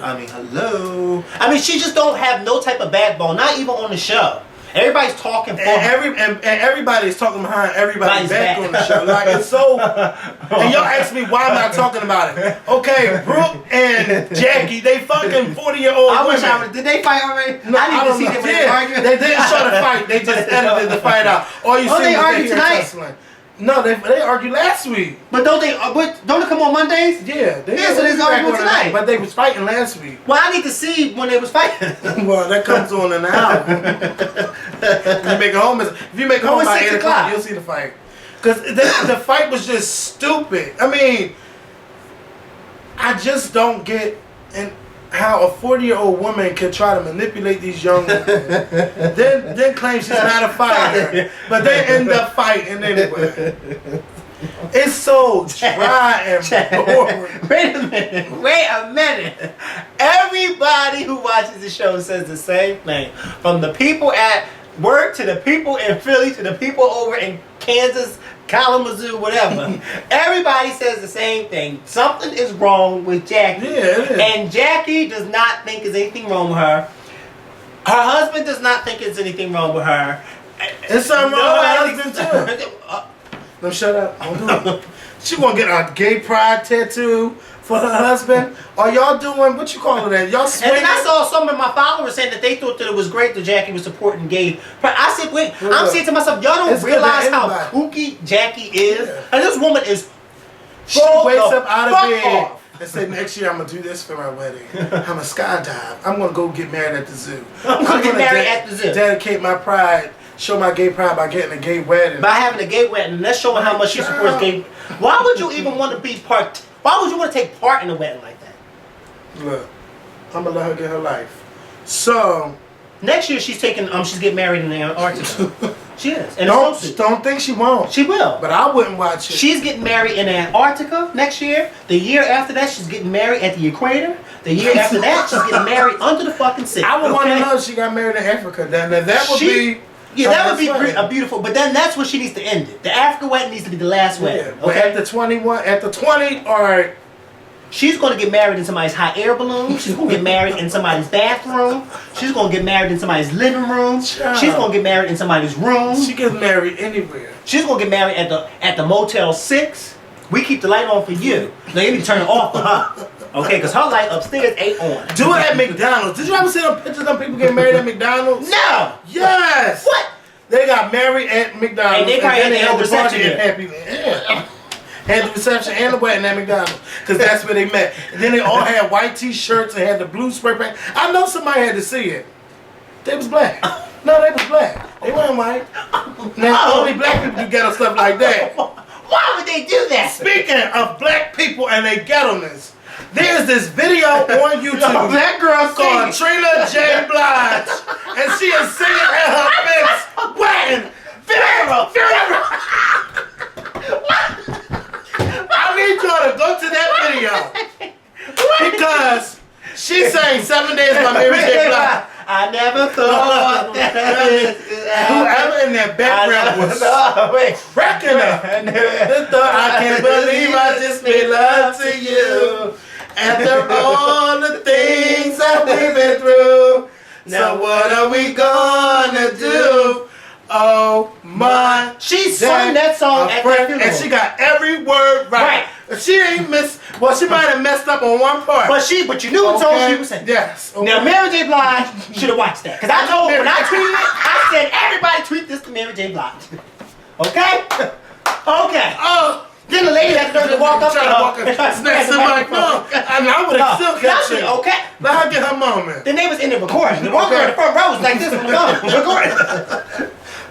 Hello. I mean, she just don't have no type of backbone. Not even on the show. Everybody's talking for her. And everybody's talking behind everybody's back on the show. Like it's so. And y'all ask me why am I talking about it? Okay, Brooke and Jackie, they fucking 40-year-old women. Did they fight already? No, I didn't see them arguing. They didn't show the fight. They just edited the fight out. All you see was they hear tussling. No, they argued last week. But don't they come on Mondays? Yeah, so they arguing tonight. But they was fighting last week. Well, I need to see when they was fighting. Well, that comes on in an hour. If you make it home, by 8 o'clock, you'll see the fight. Because the fight was just stupid. I mean, I just don't get how a 40-year-old woman can try to manipulate these young women. then claim she's not a fighter, but they end up fighting anyway. It's so dry and boring. Wait a minute. Everybody who watches the show says the same thing. From the people at work to the people in Philly to the people over in Kansas, Kalamazoo, whatever. Everybody says the same thing. Something is wrong with Jackie. Yeah, it is. And Jackie does not think there's anything wrong with her. Her husband does not think there's anything wrong with her. There's something wrong with her husband too. No, shut up. Don't do it. She gonna get a gay pride tattoo for her husband. Are y'all doing what you call it? Y'all swinging? And then I saw some of my followers saying that they thought that it was great that Jackie was supporting gay. But I said, wait, I'm saying to myself, y'all don't realize how kooky Jackie is. Yeah. And this woman is. She wakes up out of bed and said, next year I'm gonna do this for my wedding. I'm gonna skydive. I'm gonna go get married at the zoo. I'm gonna get married at the zoo. Dedicate my pride. Show my gay pride by getting a gay wedding. By having a gay wedding, let's show her how much she supports gay. Why would you even want to be part? Why would you want to take part in a wedding like that? Look, I'm gonna let her get her life. So next year she's getting married in Antarctica. She is. And don't think she won't. She will. But I wouldn't watch it. She's getting married in Antarctica next year. The year after that, she's getting married at the equator. The year after that, she's getting married under the fucking sea. I would want to know if she got married in Africa. Then that would be. Yeah, that would be a beautiful. But then that's when she needs to end it. The Africa wedding needs to be the last wedding. Yeah, but at the 20, all right. She's going to get married in somebody's hot air balloon. She's going to get married in somebody's bathroom. She's going to get married in somebody's living room. Child. She's going to get married in somebody's room. She gets married anywhere. She's going to get married at the Motel 6. We keep the light on for you. Now you need to turn it off for her. Okay, because her light upstairs ain't on. Do it at McDonald's. Did you ever see them pictures of them people getting married at McDonald's? No. Yes. What? They got married at McDonald's. And they probably had the reception at Had the reception and the wedding at McDonald's. Because that's where they met. And then they all had white t-shirts and had the blue spray paint. I know somebody had to see it. They was black. No, they was black. They weren't white. Now, only black people do ghetto stuff like that. Why would they do that? Speaking of black people and their ghetto-ness, there's this video on YouTube that girl called Trina J. Blige, and she is singing at her fence, wetting. I need y'all to go to that video because she sang 7 Days by Mary J. Blige. I never thought that whoever in that background was cracking up. I can't believe I just made love to you. After all the things that we've been through, now what are we gonna do? Oh my! She sang that song at that funeral, and she got every word right. She ain't missed. Well, she might have messed up on one part. But you knew what song she was saying. Yes. Okay. Now Mary J. Blige should have watched that because I told when I tweeted it, I said everybody tweet this to Mary J. Blige. Okay. Okay. Oh. Then the lady had to walk up and snatch somebody. No, I would have still kept it. Okay. Let her get her moment. Then they was in the recording. The one girl in the front row was like this on the phone. Recording.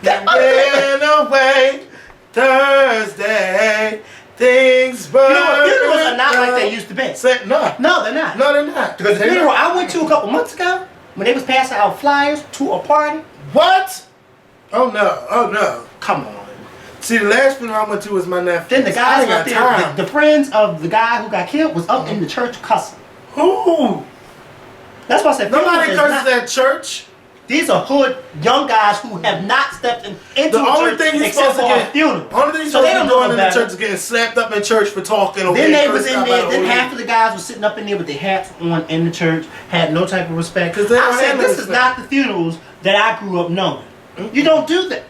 Went away Thursday. Things burn. Funerals are not like they used to be. No, they're not. No, they're not. Because the funeral I went to a couple months ago, when they was passing out flyers to a party. What? Oh no. Oh no. Come on. See, the last funeral I went to was my nephew. Then the guys up there, the friends of the guy who got killed was up in the church cussing. Who? That's why I said nobody curses at church. These are hood young guys who have not stepped into the only thing you're supposed to get funeral. Only thing you're supposed to be doing in the church is getting slapped up in church for talking. Then they was in there. Then half of the guys were sitting up in there with their hats on in the church, had no type of respect. I said this is not the funerals that I grew up knowing. You don't do that.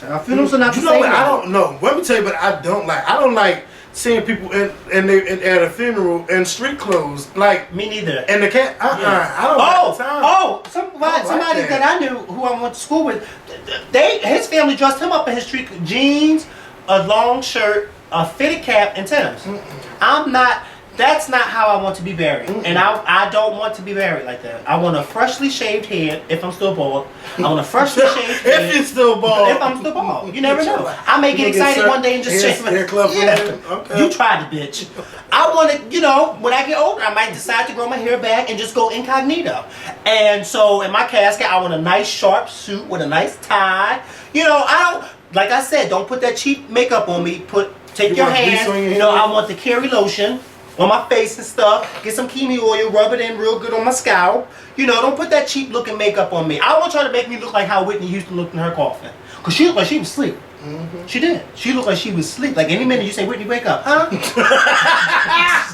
Our funerals are not the same. I don't know. Let me tell you, but I don't like seeing people at a funeral in street clothes. Like me neither. And the cat. I don't. Somebody that I knew who I went to school with, his family dressed him up in his street jeans, a long shirt, a fitted cap, and Timbs. That's not how I want to be buried. And I don't want to be buried like that. I want a freshly shaved head if I'm still bald. I want a freshly shaved head. If you're still bald. If I'm still bald. You never know. I may get excited one day and just shave my head. Okay. You tried the bitch. I want to, you know, when I get older, I might decide to grow my hair back and just go incognito. And so in my casket, I want a nice sharp suit with a nice tie. You know, I don't, like I said, don't put that cheap makeup on me. Take your hand. You know, I want the Carrie lotion on my face and stuff. Get some Kimi oil, rub it in real good on my scalp. You know, don't put that cheap looking makeup on me. I want y'all to make me look like how Whitney Houston looked in her coffin. Because she looked like she was asleep. She did. She looked like she was asleep. Like any minute you say, Whitney, wake up. Huh?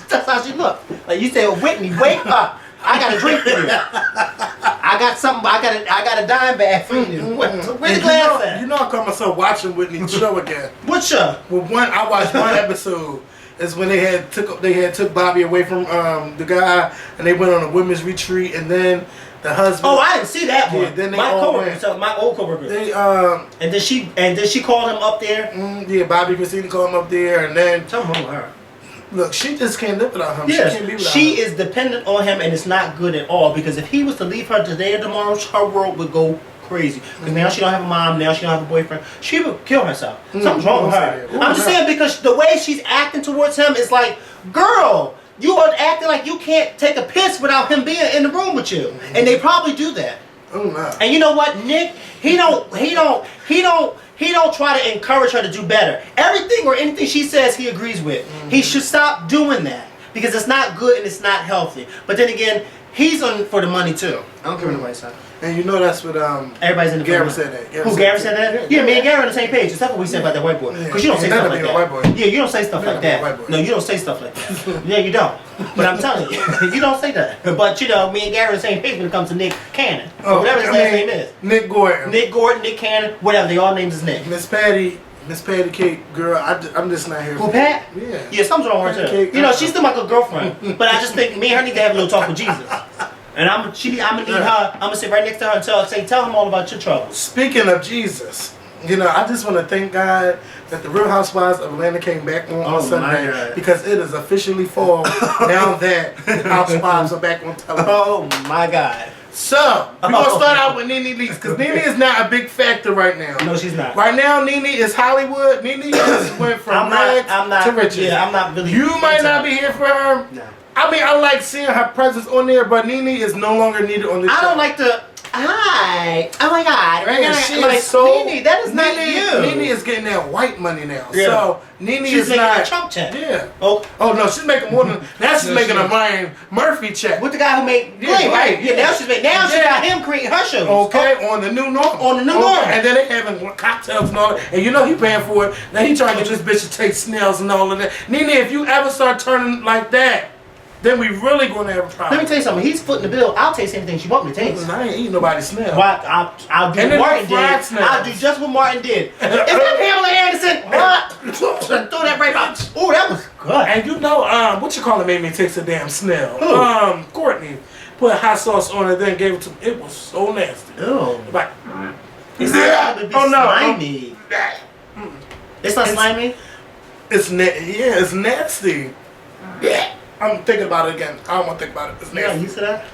That's how she looked. Like you say, Whitney, wake up. I got a drink for you. I got something. I got a dime bag for you. Where's the glass at? You know, I caught myself watching Whitney's show again. What show? Well, I watched one episode. Is when they had took Bobby away from the guy, and they went on a women's retreat, and then the husband. Oh, I didn't see that one. Yeah, then they my all coworker, went. so my old coworker. They and then she called him up there. Yeah, Bobby Christina called him up there, and then something wrong with her. Look, she just can't live without him. Yes, she can't be without she him. is dependent on him, and it's not good at all. Because if he was to leave her today or tomorrow, her world would go crazy. Because now she don't have a mom, now she don't have a boyfriend. She would kill herself. Something's wrong with her. I'm just saying because the way she's acting towards him is like, girl, you are acting like you can't take a piss without him being in the room with you. And they probably do that. Oh no. And you know what, Nick? He don't try to encourage her to do better. Everything or anything she says he agrees with. He should stop doing that. Because it's not good and it's not healthy. But then again, he's on for the money too. I don't care what nobody says. And you know that's what everybody's in the Gary said that. Who, Gary said that? Yeah, me and Gary on the same page. Except what we said about that white boy. Because you don't say stuff like that. Yeah, you don't say stuff like that. No, you don't say stuff like that. Yeah, you don't. But I'm telling you, you don't say that. But you know, me and Gary on the same page when it comes to Nick Cannon. Or whatever his last name is. Nick Gordon. Nick Gordon, Nick Cannon, whatever. They all names is Nick. Miss Patty Cake, girl, I'm just not here. Who, Pat? Yeah. Yeah, something's wrong with her too. You know, she's still my good girlfriend. But I just think me and her need to have a little talk with Jesus. And I'm gonna need her. I'm gonna sit right next to her and tell him all about your troubles. Speaking of Jesus, you know, I just want to thank God that the Real Housewives of Atlanta came back on Sunday because it is officially fall now that the Housewives are back on television. Oh my God! So we're gonna start out with Nene Leakes because Nene is not a big factor right now. No, she's not. Right now, Nene is Hollywood. Nene just went from rags to riches. Yeah, I'm not really. You might not be here for her. No. I mean, I like seeing her presence on there, but Nene is no longer needed on this show. I don't like the. Hi. Oh my God. Yeah, she is so. Nene, that is not you. Nene is getting that white money now. Yeah. So Nene she's is making not a Trump check. Yeah. Oh no, she's making more than now. She's making a Ryan Murphy check with the guy who made Glee, right? Yeah. Now she got him creating her shows. Okay, on the new norm. On the new norm. And then they having cocktails and all that. And you know he paying for it. Now he trying to get this bitch to take snails and all of that. Nene, if you ever start turning like that, then we really gonna have a problem. Let me tell you something. He's footing the bill. I'll taste anything she want me to taste. I ain't eating nobody's snail. Well, I'll do what Martin did. Snails. I'll do just what Martin did. Is that Pamela Anderson? What? Throw that right out. Oh, that was good. And you know, what you call it made me taste a damn snail. Who? Courtney put hot sauce on it, then gave it to me. It was so nasty. Ew. Like, It's not slimy. It's not slimy? It's nasty. I'm thinking about it again. I don't want to think about it. It's nasty. You're not used to that?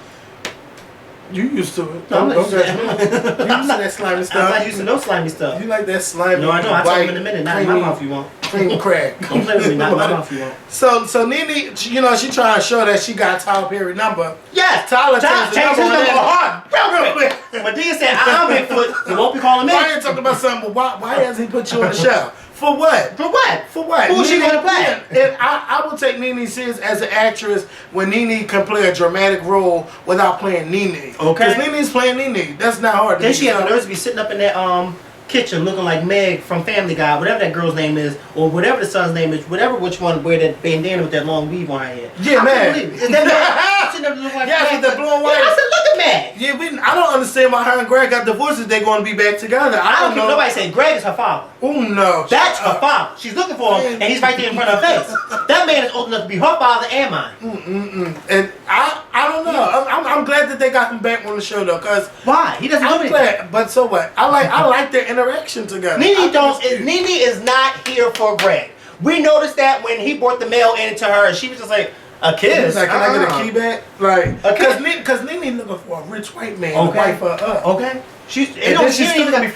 You used to it. No, I'm not used to You used to that slimy stuff. I'm not used to no slimy stuff. You like that slimy? No, I don't. I'll tell you in a minute. Not in my mouth you want. Cream crack. Don't play with me. Not in my mouth you want. So Nene, you know, she trying to show that she got Tyler Perry number. Yes. Tyler changed his number hard. Real quick. Medea said, I'm Bigfoot. You won't be calling me. Why are you talking about something? But why hasn't he put you on the show? For what? For what? For what? Who's she gonna play? And I will take Nene serious as an actress when Nene can play a dramatic role without playing Nene. Okay. Because Nene's playing Nene. That's not hard. Then she had the nerves to be sitting up in that kitchen looking like Meg from Family Guy, whatever that girl's name is, or whatever the son's name is, which one wear that bandana with that long weave on her head. Yeah, Meg. Is that Meg? She never looked like Meg. With the blue and white. Yeah, I said, look at Greg. Yeah, I don't understand why her and Greg got divorced if they're going to be back together. I don't care what nobody say. Greg is her father. Oh, no. That's her father. She's looking for him, and he's right there in front of her face. That man is old enough to be her father and mine. And I don't know. I'm glad that they got him back on the show, though, because... Why? He doesn't do anything. Glad, but so what? I like their interaction together. Nene is not here for Greg. We noticed that when he brought the mail in to her, and she was just like, a kiss? Like, can I get a key back? Like, because Nene looking for a rich white man to wife her up. Okay. He don't even have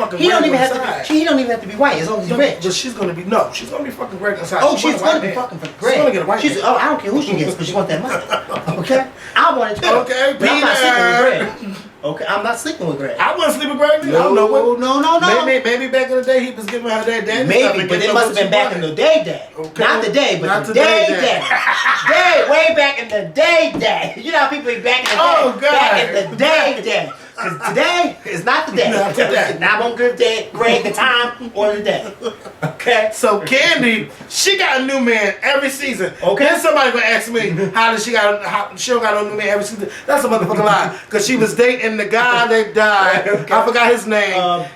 to be white as long as he's rich. But she's gonna be fucking Greg inside. Oh, she's gonna be fucking for Greg. She's gonna get a white man. I don't care who she gets because she wants that money. Okay? I want it too. Okay, but I'm not sleeping with Greg. Okay, I'm not sleeping with Greg. I wasn't sleeping with Greg. No. Maybe back in the day he was giving her that daddy. Maybe, but it must have been back in the day. Okay. Not the day, but the day. Way back in the day. You know how people be back in the day. Oh, God. Back in the day. Because today is not the day. Not today. Now I'm going to give Greg the time or the day. Okay? So Candy, she got a new man every season. Okay. Then somebody gonna ask me, how she don't got a new man every season? That's a motherfucking lie. Because she was dating the guy that died. Okay. I forgot his name.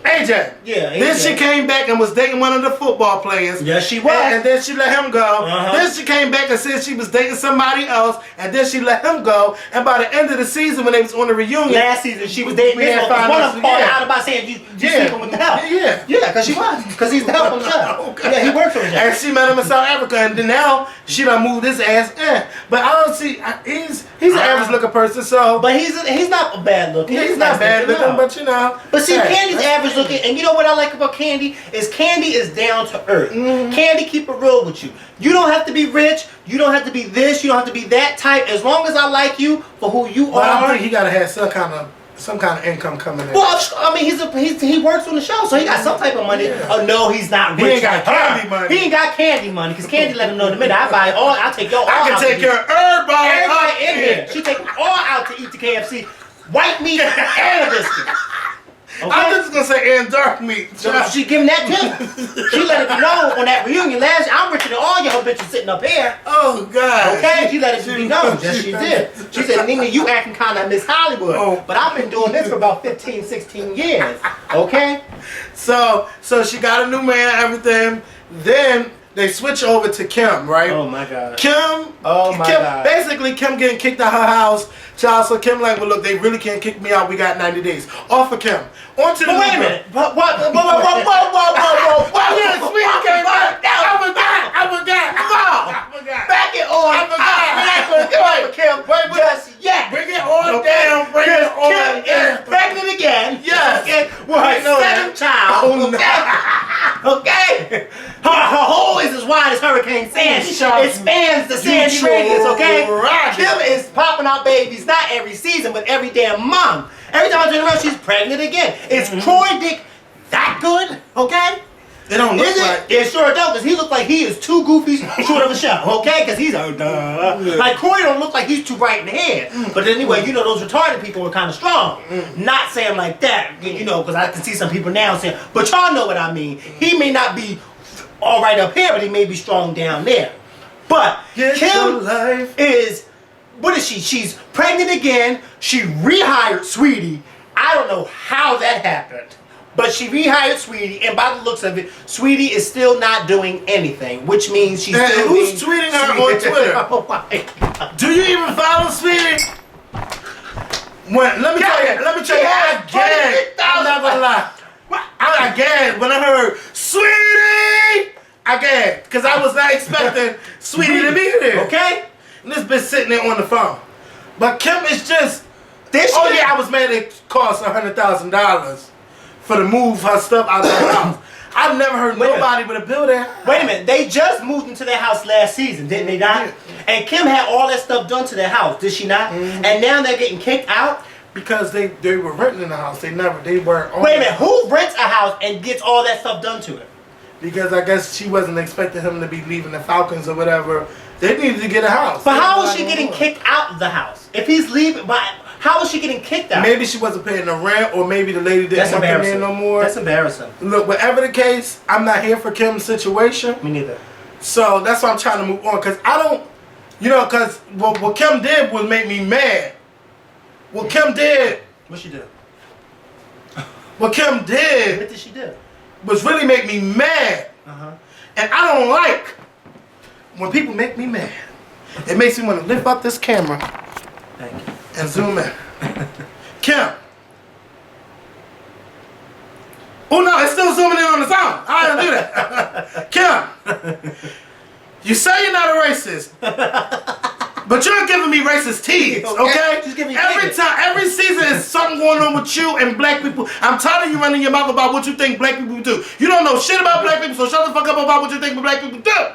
AJ. Yeah, AJ. Then she came back and was dating one of the football players. Yes, she was. And then she let him go. Then she came back and said she was dating somebody else. And then she let him go. And by the end of the season, when they was on the reunion, last season she was dating this one. One of them falling out about saying you sleeping with the help. Yeah, because she was. Because he's the help on the job. Okay. Yeah, he works for the job. And she met him in South Africa, and then now she done moved his ass in. But I don't see he's an average looking person, so. But he's not bad looking. Yeah, he's not bad looking, but you know. But see, Candy's average looking, and you know what I like about Candy is down to earth. Candy keep it real with you. You don't have to be rich. You don't have to be this. You don't have to be that type. As long as I like you for who you are. I think he gotta have some kind of income coming in. Well, I mean, he works on the show, so he got some type of money. Yeah. Oh no, he's not rich. He ain't got candy money. He ain't got candy money because Candy let him know in a minute. I'll take y'all all I can take care of everybody in here. She take all out to eat the KFC, white meat and a biscuit. Okay? I was just gonna say and dark meat. So she give him that too. She let it be known on that reunion last year. I'm richer than all y'all bitches sitting up here. Oh God. Okay, she let it be known. Yes, she did. She said, Nina, you acting kind of Miss Hollywood. Oh. But I've been doing this for about 15, 16 years. Okay? So she got a new man, everything. Then they switch over to Kim, right? Oh my God. Kim. Oh my God. Basically, Kim getting kicked out her house. Child, so Kim like, well, look, they really can't kick me out. We got 90 days. Off of Kim. On to the wait a minute. Whoa. Yeah, Sweetie came back. I forgot. Come on. Back it on. I forgot. We're not going to go over Kim just yet. Bring it on down. Bring it on Kim is pregnant again. Yes. Okay. With her seventh child. Okay. Her hole is as wide as Hurricane Sandy. It spans the Sandy radius, okay? Kim is popping out babies not every season, but every damn month. Every time I turn around, she's pregnant again. Is Troy Dick that good? Okay? It don't look like it. It sure don't, because he looks like he is too goofy short of a show, okay? Because he's like Corey don't look like he's too bright in the head. But anyway, you know, those retarded people are kind of strong. Not saying like that, you know, because I can see some people now saying, but y'all know what I mean. He may not be all right up here, but he may be strong down there. But Kim is, what is she? She's pregnant again. She rehired Sweetie. I don't know how that happened. But she rehired Sweetie, and by the looks of it, Sweetie is still not doing anything, which means she's still who's tweeting her on Twitter? Oh my God. Do you even follow Sweetie? Let me tell you, I gagged. I'm not gonna lie. I gagged when I heard Sweetie. I gagged because I was not expecting Sweetie to be there. Okay, and this bitch sitting there on the phone. But Kim is just. I was mad it cost $100,000 for to move her stuff out of the house. I've never heard nobody with a bill there. Wait a minute, they just moved into their house last season, didn't they not? And Kim had all that stuff done to their house, did she not? And now they're getting kicked out? Because they were renting in the house. They weren't on. Wait a minute, who rents a house and gets all that stuff done to it? Because I guess she wasn't expecting him to be leaving the Falcons or whatever. They needed to get a house. But how is she getting kicked out of the house? If he's leaving, how is she getting kicked out? Maybe she wasn't paying the rent, or maybe the lady didn't want them in no more. That's embarrassing. Look, whatever the case, I'm not here for Kim's situation. Me neither. So that's why I'm trying to move on, because I don't, because what Kim did was make me mad. What Kim did. What she do? What Kim did. What did she do? Was really make me mad. And I don't like when people make me mad. It makes me want to lift up this camera. Thank you. And zoom in. Kim. Oh no, it's still zooming in on its own. I didn't do that. Kim. You say you're not a racist. But you're giving me racist tease, okay? She's giving me every season is something going on with you and black people. I'm tired of you running your mouth about what you think black people do. You don't know shit about black people, so shut the fuck up about what you think black people do.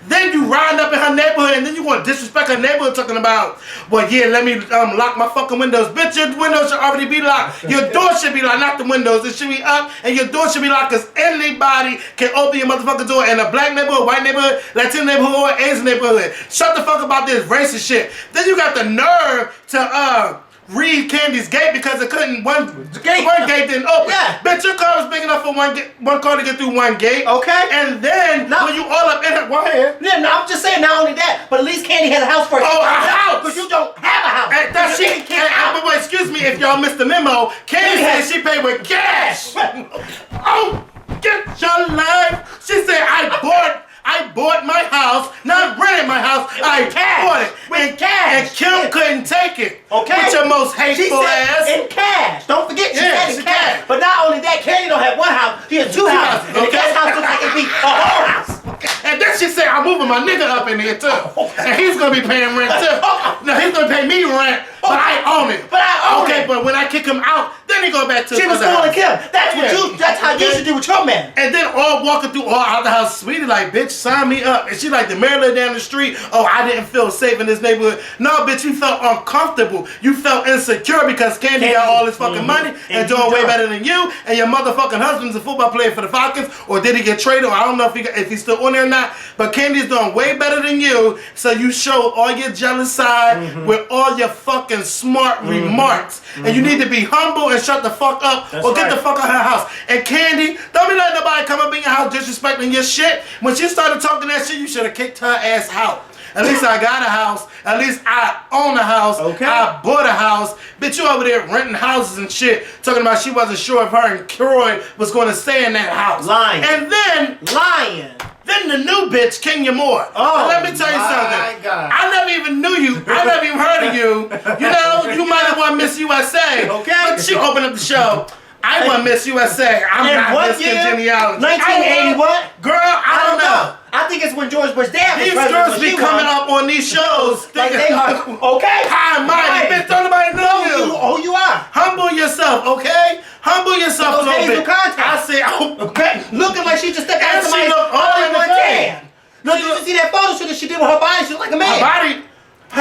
Then you riding up in her neighborhood and then you want to disrespect her neighborhood talking about, well, yeah, let me lock my fucking windows. Bitch, your windows should already be locked. Your door should be locked, not the windows. It should be up and your door should be locked because anybody can open your motherfucking door in a black neighborhood, white neighborhood, Latino neighborhood, or Asian neighborhood. Shut the fuck about this racist shit. Then you got the nerve to read Candy's gate because it couldn't one gate didn't open. Yeah. Bitch, your car was big enough for one car to get through one gate. Okay. And then when you all up in it, go ahead. Yeah, no, I'm just saying not only that, but at least Candy has a house for a house. Because you don't have a house. And but wait, excuse me if y'all missed the memo. Candy said she paid with cash. Oh, get your life. She said I bought my house, not rented my house. I bought it with cash. And Kim couldn't take it. Okay. With your most hateful ass. In cash. Don't forget, she said in cash. Can. But not only that, Candy don't have one house. She has two houses. And the guest house looks like it'd be a whole house. And then she said, I'm moving my nigga up in here too. And he's gonna be paying rent too. No, he's gonna pay me rent, but I own it. But I own it. Okay, but when I kick him out, then he go back to she was calling Kim. That's how you should do with your man. And then all walking through all out the house, sweetie, like, bitch, sign me up. And she like the Maryland down the street. Oh, I didn't feel safe in this neighborhood. No, bitch, you felt uncomfortable. You felt insecure because Candy got all this fucking money and doing way better than you. And your motherfucking husband's a football player for the Falcons, or did he get traded? Or I don't know if he's still on there or not. But Candy's doing way better than you. So you show all your jealous side with all your fucking smart remarks. And you need to be humble and shut the fuck up or get the fuck out of her house. And Candy, don't be letting nobody come up in your house disrespecting your shit. When she started talking that shit, you should have kicked her ass out. At least I got a house. At least I own a house. Okay. I bought a house. Bitch, you over there renting houses and shit. Talking about she wasn't sure if her and Croy was going to stay in that house. Lying. And then... Lying. Then the new bitch, Kenya Moore. Oh, now let me tell you something. God. I never even knew you. I never even heard of you. You know, you might have won Miss USA. Okay. But she opened up the show. I won Miss USA. I'm not Miss Congeniality. 1980 what? Girl, I don't know. I think it's when George Bush dad was These president. girls be coming up on these shows like thinking, they are, okay? Hi, mighty. Bitch, don't nobody know you. Oh, you are. Humble yourself, okay? Humble yourself a little bit. I say, okay. Looking like she just stepped out of she somebody's look all in one tan. No, did you see that photo shoot that she did with her body? She looked like a man. Her body.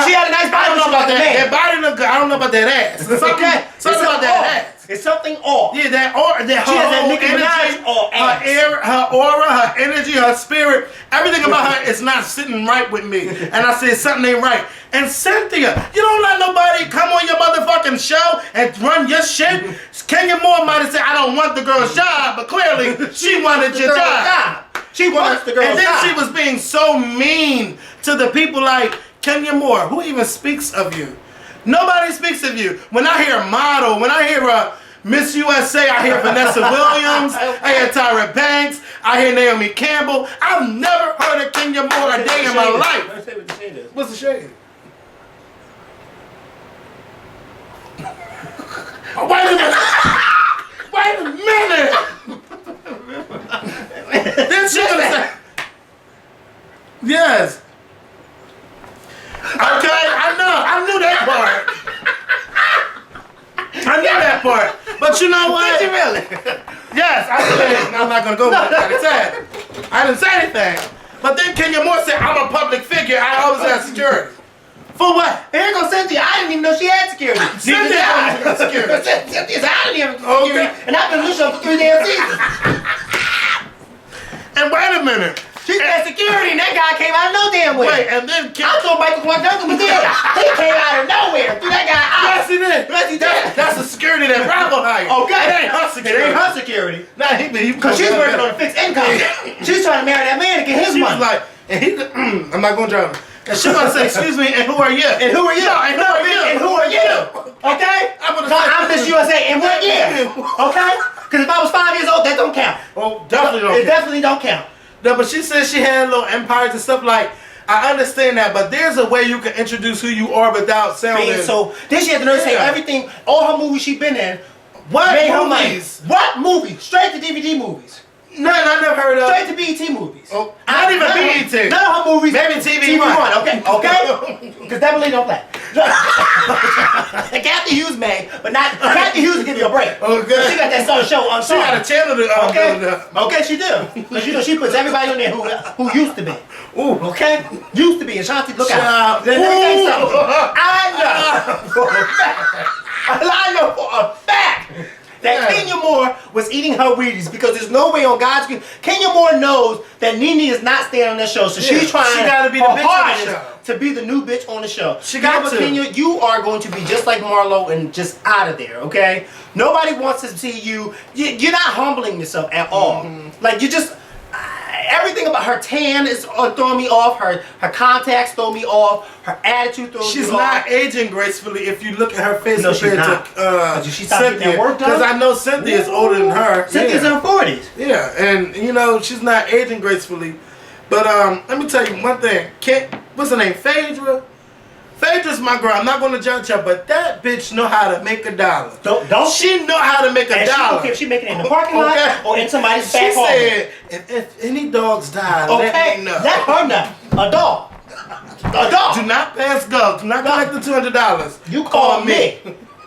She had a nice body. I don't know about that. That body look good. I don't know about that ass. Something about that ass. It's something off. Yeah, that aura. She has that Nicki Minaj her aura, her energy, her spirit, everything about her is not sitting right with me. And I said something ain't right. And Cynthia, you don't let nobody come on your motherfucking show and run your shit. Kenya Moore might have said, I don't want the girl's job, but clearly she wanted your job. She wants the girl's job. And then she was being so mean to the people like Kenya Moore. Who even speaks of you? Nobody speaks of you. When I hear model, when I hear Miss USA, I hear Vanessa Williams, I hear Tyra Banks, I hear Naomi Campbell. I've never heard of Kenya Moore a day in my life. Let's say what the shade is. What's the shade? Oh, wait a minute! Then she gonna say, yes. Okay, I knew that part. I knew that part. But you know what? Did you really? Yes, I said, I'm not gonna go with what I said. I didn't say anything. But then Kenya Moore said, I'm a public figure, I always have security. For what? Here goes Cynthia. I didn't even know she had security. Cynthia had security. Cynthia said, I didn't even have security. And I've been listening for 3 damn seasons. And wait a minute. She said security, and that guy came out of no damn way. Wait, and then I thought Michael Clark Duncan was there. He came out of nowhere. Threw that guy out. Yes, he did. Yes, he did. That's the security that Bravo hired. Okay. It ain't her security. It ain't her security. Nah, because she's working on a fixed income. She's trying to marry that man to get his money. She was like, and he, I'm not going to drive him. And she gonna say, excuse me, and who are you? And who are you? No, and who are you? And who are you? Okay? I'm Miss USA. And what year? Okay? Because if I was 5 years old, that don't count. Oh, definitely don't count. It definitely don't count. No, but she said she had little empires and stuff like. I understand that, but there's a way you can introduce who you are without sounding. So then she had the nerve to say everything, all her movies she been in. What made movies? Her money. What movies? Straight to DVD movies. None I never heard of. Straight to BET movies. Oh, not even BET. None of her movies. Maybe TV One. Okay. Because that really don't play. Kathy Hughes made, but not Kathy Hughes will give you a break. Okay. She got that show on. She got a channel to Okay, she do. Because you know she puts everybody on there who used to be. Ooh. Okay? Used to be. Ashanti, look out. Let me tell you something. I know for a fact that Kenya Moore was eating her Wheaties because there's no way on God's green. Kenya Moore knows that Nene is not staying on that show, so she's trying she gotta be the bitch on the show. To be the new bitch on the show. She got to. Kenya, you are going to be just like Marlo and just out of there, okay? Nobody wants to see you. You're not humbling yourself at all. Like you just. Everything about her tan is throwing me off. Her contacts throw me off. Her attitude throws me off. She's not aging gracefully if you look at her face compared to Cynthia. Because I know Cynthia is older than her. Cynthia's in her 40s. Yeah, and you know she's not aging gracefully. But let me tell you one thing. What's her name? Phaedra. Phaedra's my girl. I'm not going to judge her, but that bitch know how to make a dollar. Don't she know how to make a dollar? If she making it in the parking lot or in somebody's back home. She said, if any dogs die, let me know. Let her know. A dog. A dog. Do not pass go. Do not collect the $200. You call me,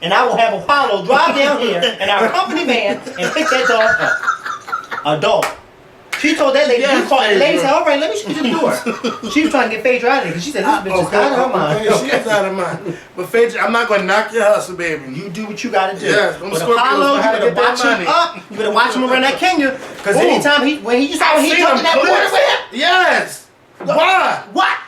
and I will have Apollo drive down here in our company van and pick that dog up. A dog. She told that lady, you called, and the lady said, all right, let me shoot you the door. She was trying to get Phaedra out of there because she said, this bitch is out of her mind. She is out of mind. But Phaedra, I'm not going to knock your hustle, baby. You do what you got to do. Yes, but Apollo, you better watch him up. You better watch him around that Kenya. Because anytime when he jumped in that water with him. Yes. Why? What?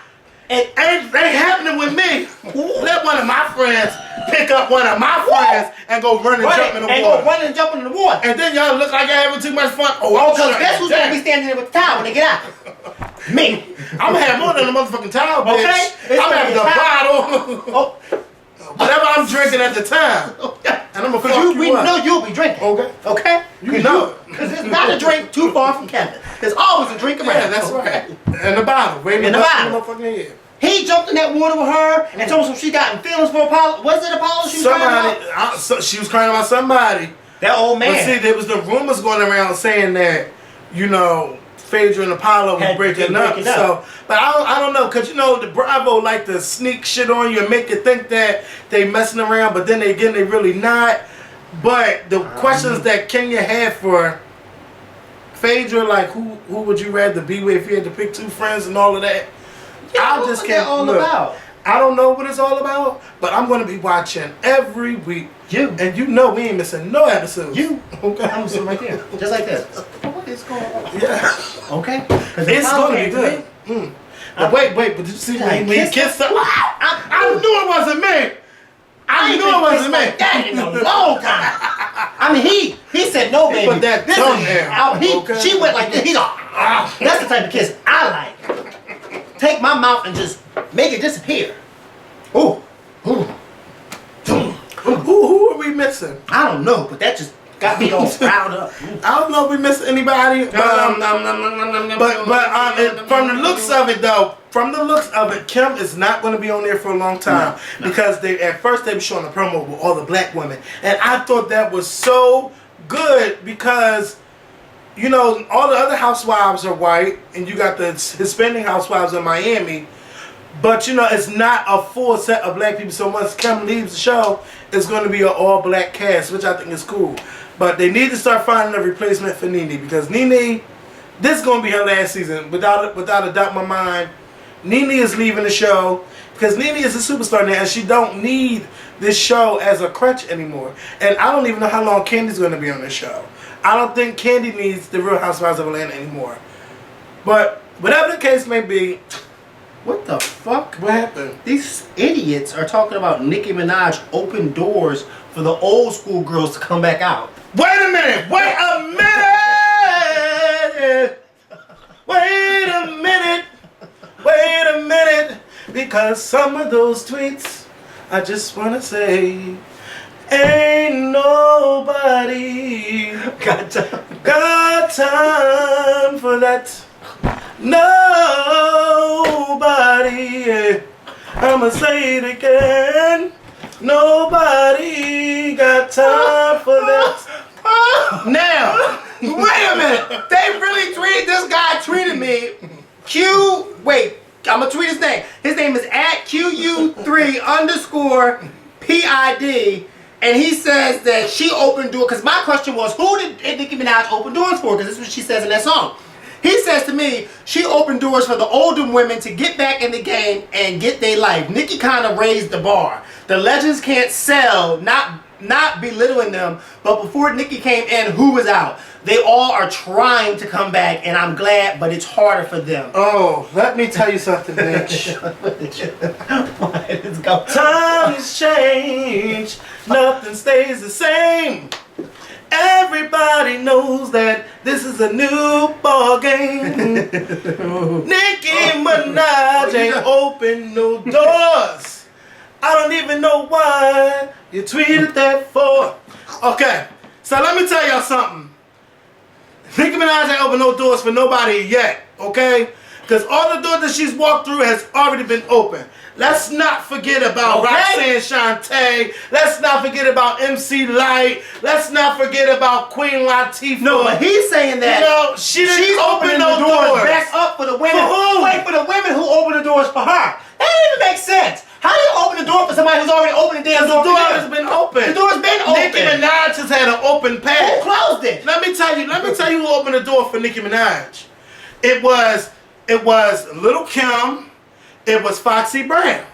It ain't happening with me. Let one of my friends pick up one of my friends and go run and jump in the water. And go run and jump in the water. And then y'all look like y'all having too much fun. Oh, because guess who's going to be standing there with the towel when they get out? Me. I'm going to have more than a motherfucking towel, bitch. Okay? I'm having the bottle. Whatever I'm drinking at the time. And I'm going to fuck you we up. know you'll be drinking. Okay. Okay? You know. Because it's not a drink too far from Kevin. There's always a drink around. Yeah, that's right. And the bottle. Wait in the bottle. Motherfucking head. He jumped in that water with her and told her she got in feelings for Apollo. Was it Apollo she was crying about? She was crying about somebody. That old man. But see, there was the rumors going around saying that, you know, Phaedra and Apollo was breaking up. So, but I don't know, because, you know, the Bravo like to sneak shit on you and make you think that they messing around, but then they really not. But the questions that Kenya had for Phaedra, like who would you rather be with if you had to pick two friends and all of that? Yeah, I just can't all about. I don't know what it's all about, but I'm going to be watching every week. And you know we ain't missing no episodes. Okay. I'm sitting right there. Just like this. What is going on? Yeah. Okay. It's going to be good. But wait, but did you see when he kissed her? I knew it wasn't me. I knew it wasn't me. That in a long time. I mean, he said no, baby. But that tongue there. She went like this. He's like, that's the type of kiss I like. Take my mouth and just make it disappear. Ooh. Who are we missing? I don't know, but that just got me all riled up. I don't know if we missed anybody. But from the looks of it, though, Kim is not going to be on there for a long time because at first they were showing a promo with all the black women, and I thought that was so good because. You know, all the other housewives are white, and you got the Hispanic housewives in Miami, but you know, it's not a full set of black people, so once Kim leaves the show, it's going to be an all-black cast, which I think is cool. But they need to start finding a replacement for Nene, because Nene, this is going to be her last season, without a doubt in my mind. Nene is leaving the show, because Nene is a superstar now, and she don't need this show as a crutch anymore. And I don't even know how long Candy's going to be on this show. I don't think Candy needs the Real Housewives of Atlanta anymore. But whatever the case may be, what the fuck? What happened? These idiots are talking about Nicki Minaj open doors for the old school girls to come back out. Wait a minute! Wait a minute! Wait a minute! Wait a minute! Cause some of those tweets, I just wanna say, ain't nobody got time for that. Nobody, I'ma say it again. Nobody got time for that. Now, wait a minute. They really tweeted, this guy tweeted me. I'm gonna tweet his name. His name is @QU3_PID. And he says that she opened doors, because my question was, who did Nicki Minaj open doors for? Because this is what she says in that song. He says to me, she opened doors for the older women to get back in the game and get their life. Nicki kind of raised the bar. The legends can't sell, not belittling them, but before Nicki came in, who was out? They all are trying to come back, and I'm glad, but it's harder for them. Oh, let me tell you something, bitch. Let's go. Times change, nothing stays the same. Everybody knows that this is a new ball game. Nicki Minaj ain't open no doors. I don't even know why you tweeted that for. Okay, so let me tell y'all something. Nicki Minaj ain't opened no doors for nobody yet, okay? Because all the doors that she's walked through has already been open. Let's not forget about Roxanne Shante. Let's not forget about MC Light. Let's not forget about Queen Latifah. No, but he's saying that she's opening no doors back up for the women. For who? Wait, for the women who open the doors for her. That doesn't even make sense. How do you open the door for somebody who's already opened the damn door? The door has been open. The door's been open. Nicki Minaj has had an open path. Who closed it? Let me tell you who opened the door for Nicki Minaj. It was Lil' Kim. It was Foxy Brown.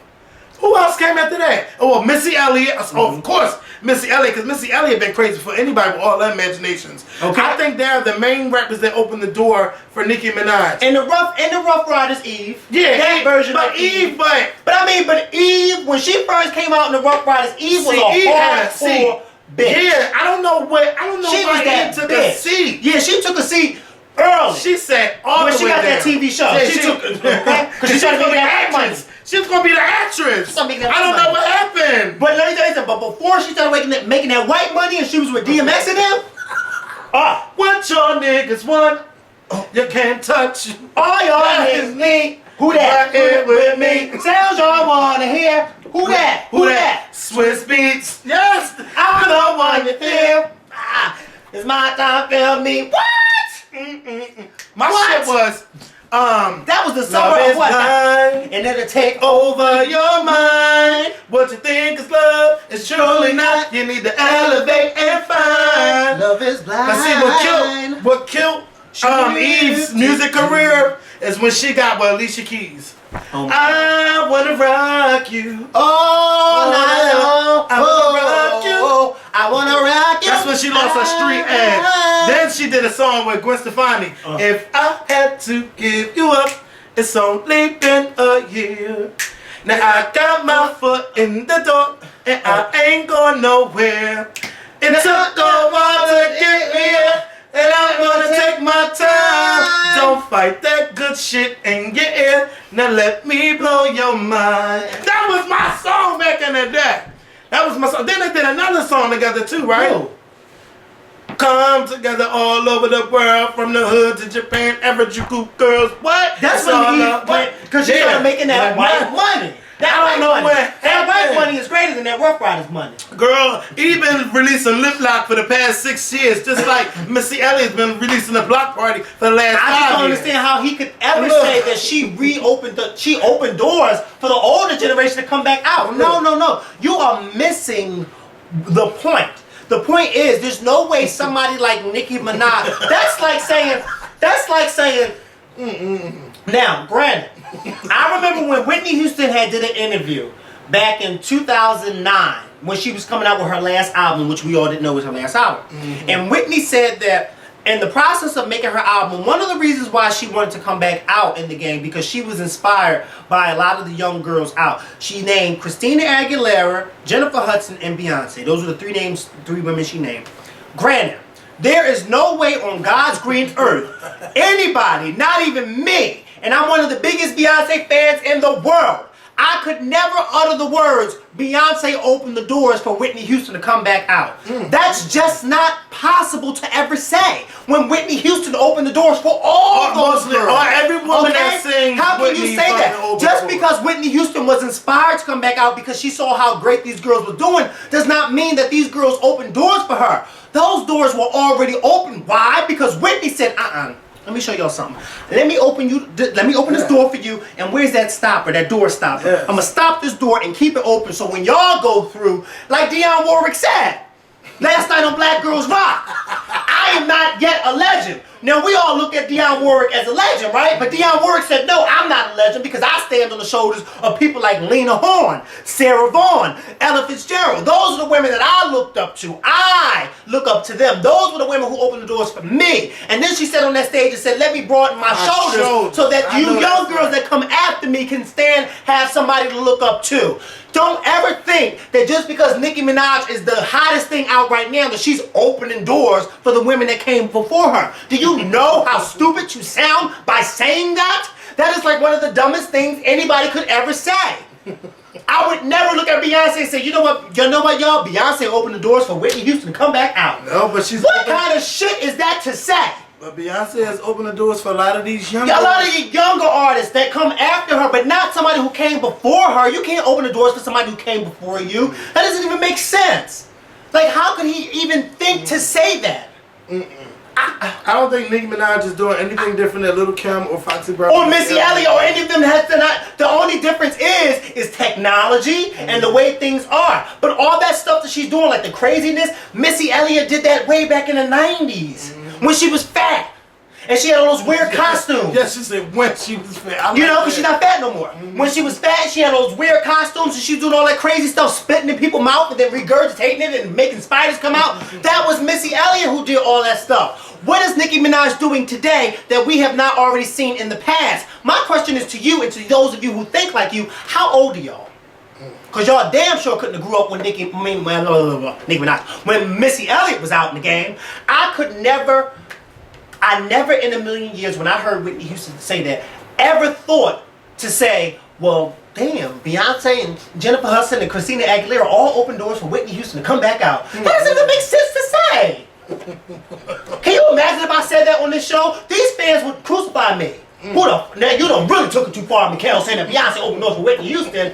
Who else came after that? Oh, well, Missy Elliott. Oh, of course, Missy Elliott, because Missy Elliott been crazy for anybody with all their imaginations. Okay. I think they're the main rappers that opened the door for Nicki Minaj. And the Rough Riders Eve. Yeah, that version but of Eve. But Eve, when she first came out in the Rough Riders, Eve was a hardcore bitch. Yeah, I don't know why Eve took a seat. Yeah, she took a seat early. She said all when the she way got down. that TV show. Yeah, she took because she tried to make that money. She was gonna be the actress. I don't know what happened. But let me tell you something. But before she started making that white money and she was with DMX and them, what your niggas want, you can't touch. All y'all niggas need. Who that? With me. Sounds y'all wanna hear. Who that? Who that? Swiss Beats. Yes, I'm the one you feel. It's my time, feel me. What? My shit was that was the summer of what? Blind, and it'll take over your mind. What you think is love is truly not. You need to elevate and find. Love is blind. But see what killed Eve's music career is when she got with Alicia Keys. I wanna rock you all night long. I wanna rock you. I wanna rock you. That's when she lost her street ad. Then she did a song with Gwen Stefani. If I had to give you up, it's only been a year. Now I got my foot in the door and I ain't going nowhere. It took a while to get here. And I'm gonna take my time. Don't fight that good shit in your ear. Now let me blow your mind. That was my song back in the day. That was my song. Then they did another song together too, right? Who? Come together all over the world, from the hood to Japan, Harajuku girls. What? That's when because she started making that white money. That white money is greater than that Rough Riders money. Girl, he been releasing Lip Lock for the past 6 years, just like Missy Elliott's been releasing the Block Party for the last 5 years. I just don't understand how he could ever say that she opened doors for the older generation to come back out. No. You are missing the point. The point is, there's no way somebody like Nicki Minaj. That's like saying. Now, granted, I remember when Whitney Houston did an interview back in 2009 when she was coming out with her last album, which we all didn't know was her last album. And Whitney said that in the process of making her album, one of the reasons why she wanted to come back out in the game because she was inspired by a lot of the young girls out. She named Christina Aguilera, Jennifer Hudson, and Beyonce. Those were the three women she named. Granted, there is no way on God's green earth anybody, not even me, and I'm one of the biggest Beyonce fans in the world, I could never utter the words, Beyonce opened the doors for Whitney Houston to come back out. That's just not possible to ever say. When Whitney Houston opened the doors for all those girls. Or every woman that sings How can Whitney you say that? Just because Whitney Houston was inspired to come back out because she saw how great these girls were doing does not mean that these girls opened doors for her. Those doors were already open. Why? Because Whitney said, let me show y'all something. Let me open this door for you. And where's that stopper, that door stopper? Yes. I'm going to stop this door and keep it open so when y'all go through, like Dionne Warwick said, last night on Black Girls Rock, I am not yet a legend. Now, we all look at Dionne Warwick as a legend, right? But Dionne Warwick said, no, I'm not a legend because I stand on the shoulders of people like Lena Horne, Sarah Vaughan, Ella Fitzgerald. Those are the women that I looked up to. I look up to them. Those were the women who opened the doors for me. And then she said on that stage and said, let me broaden my shoulders so that you young girls that come after me can have somebody to look up to. Don't ever think that just because Nicki Minaj is the hottest thing out right now that she's opening doors for the women that came before her. Do you know how stupid you sound by saying that? That is like one of the dumbest things anybody could ever say. I would never look at Beyonce and say, you know what, y'all? Beyonce opened the doors for Whitney Houston to come back out. No, but she's... What kind of shit is that to say? But Beyonce has opened the doors for a lot of these younger... A lot of the younger artists that come after her, but not somebody who came before her. You can't open the doors for somebody who came before you. That doesn't even make sense. Like, how could he even think to say that? I don't think Nicki Minaj is doing anything different than Lil' Kim or Foxy Brown. Or Missy Elliott or any of them has to not. The only difference is technology and the way things are. But all that stuff that she's doing, like the craziness, Missy Elliott did that way back in the 90s when she was fat. And she had all those weird costumes. Yes, she said when she was fat. You know, because she's not fat no more. When she was fat, she had those weird costumes and she was doing all that crazy stuff, spitting in people's mouth and then regurgitating it and making spiders come out. That was Missy Elliott who did all that stuff. What is Nicki Minaj doing today that we have not already seen in the past? My question is to you and to those of you who think like you, how old are y'all? Because y'all damn sure couldn't have grew up when Nicki Minaj. When Missy Elliott was out in the game, I never in a million years when I heard Whitney Houston say that, ever thought to say, well, damn, Beyonce and Jennifer Hudson and Christina Aguilera all opened doors for Whitney Houston to come back out. That doesn't even make sense to say. Can you imagine if I said that on this show? These fans would crucify me. Now you done really took it too far, Mikhail, saying that Beyonce opened doors for Whitney Houston.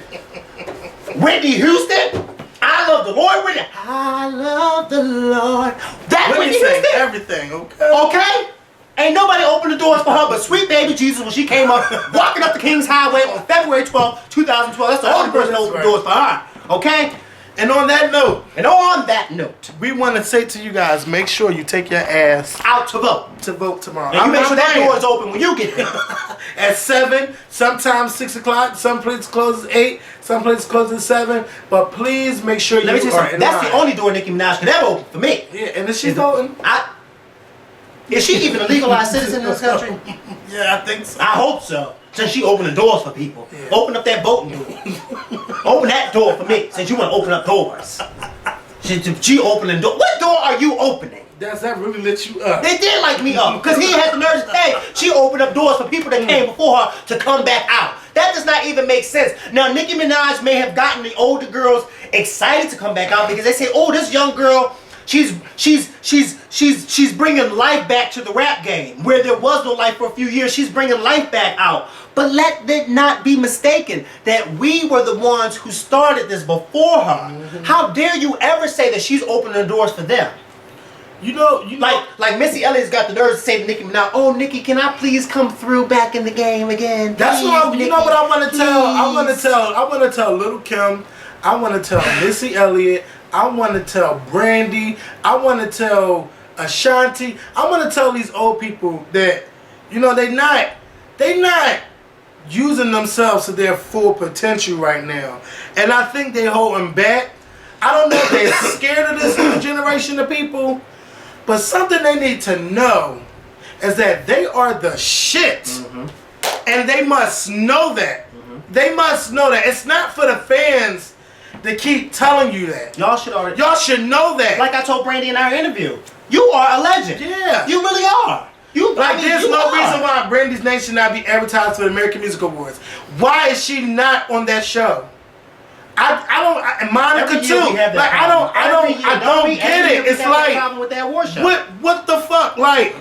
Whitney Houston? I love the Lord, Whitney. I love the Lord. That Whitney Houston? Everything, okay? Okay? Ain't nobody opened the doors for her but sweet baby Jesus when she came up walking up the King's Highway on February 12, 2012. That's the only person that opened the doors for her. Okay? And on that note, we want to say to you guys, make sure you take your ass out to vote. To vote tomorrow. And you make sure that door is open when you get there. At 7, sometimes 6 o'clock, some places close at 8, some places close at 7. But please make sure you are in line. That's the only door Nicki Minaj can ever open for me. Yeah, and if she's voting. Is she even a legalized citizen in this country? Yeah, I think so. I hope so. Since she opening doors for people. Yeah. Open up that voting door. Open that door for me, since you want to open up doors. She opening door. What door are you opening? That really lit you up. They did light me up, because he had the nerve to say she opened up doors for people that came before her to come back out. That does not even make sense. Now, Nicki Minaj may have gotten the older girls excited to come back out because they say, oh, this young girl, she's bringing life back to the rap game. Where there was no life for a few years, she's bringing life back out. But let it not be mistaken that we were the ones who started this before her. How dare you ever say that she's opening the doors for them? You know, like Missy Elliott's got the nerve to say to Nicki Minaj, "Oh, Nicki, can I please come through back in the game again?" That's what you know what I want to tell. I want to tell Lil' Kim. I want to tell Missy Elliott. I want to tell Brandy. I want to tell Ashanti. I want to tell these old people that, you know, they not using themselves to their full potential right now. And I think they holding back. I don't know if they're scared of this new generation of people, but something they need to know is that they are the shit. And they must know that. They must know that. It's not for the fans to keep telling you that. Y'all should know that. Like I told Brandy in our interview, you are a legend. Yeah. You really are. There's no no reason why Brandy's name should not be advertised for the American Music Awards. Why is she not on that show? I don't. Monica too. Like I don't get it. It's like with that award show. What the fuck? Like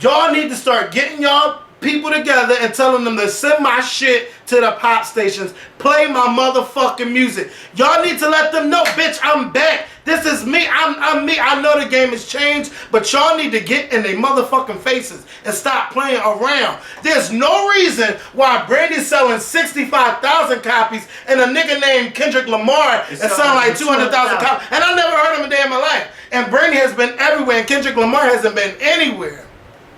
y'all need to start getting y'all people together and telling them to send my shit to the pop stations. Play my motherfucking music. Y'all need to let them know, bitch, I'm back. This is me. I'm me. I know the game has changed, but y'all need to get in their motherfucking faces and stop playing around. There's no reason why Brandy's selling 65,000 copies and a nigga named Kendrick Lamar is selling like 200,000 copies. And I never heard him a day in my life. And Brandy has been everywhere and Kendrick Lamar hasn't been anywhere.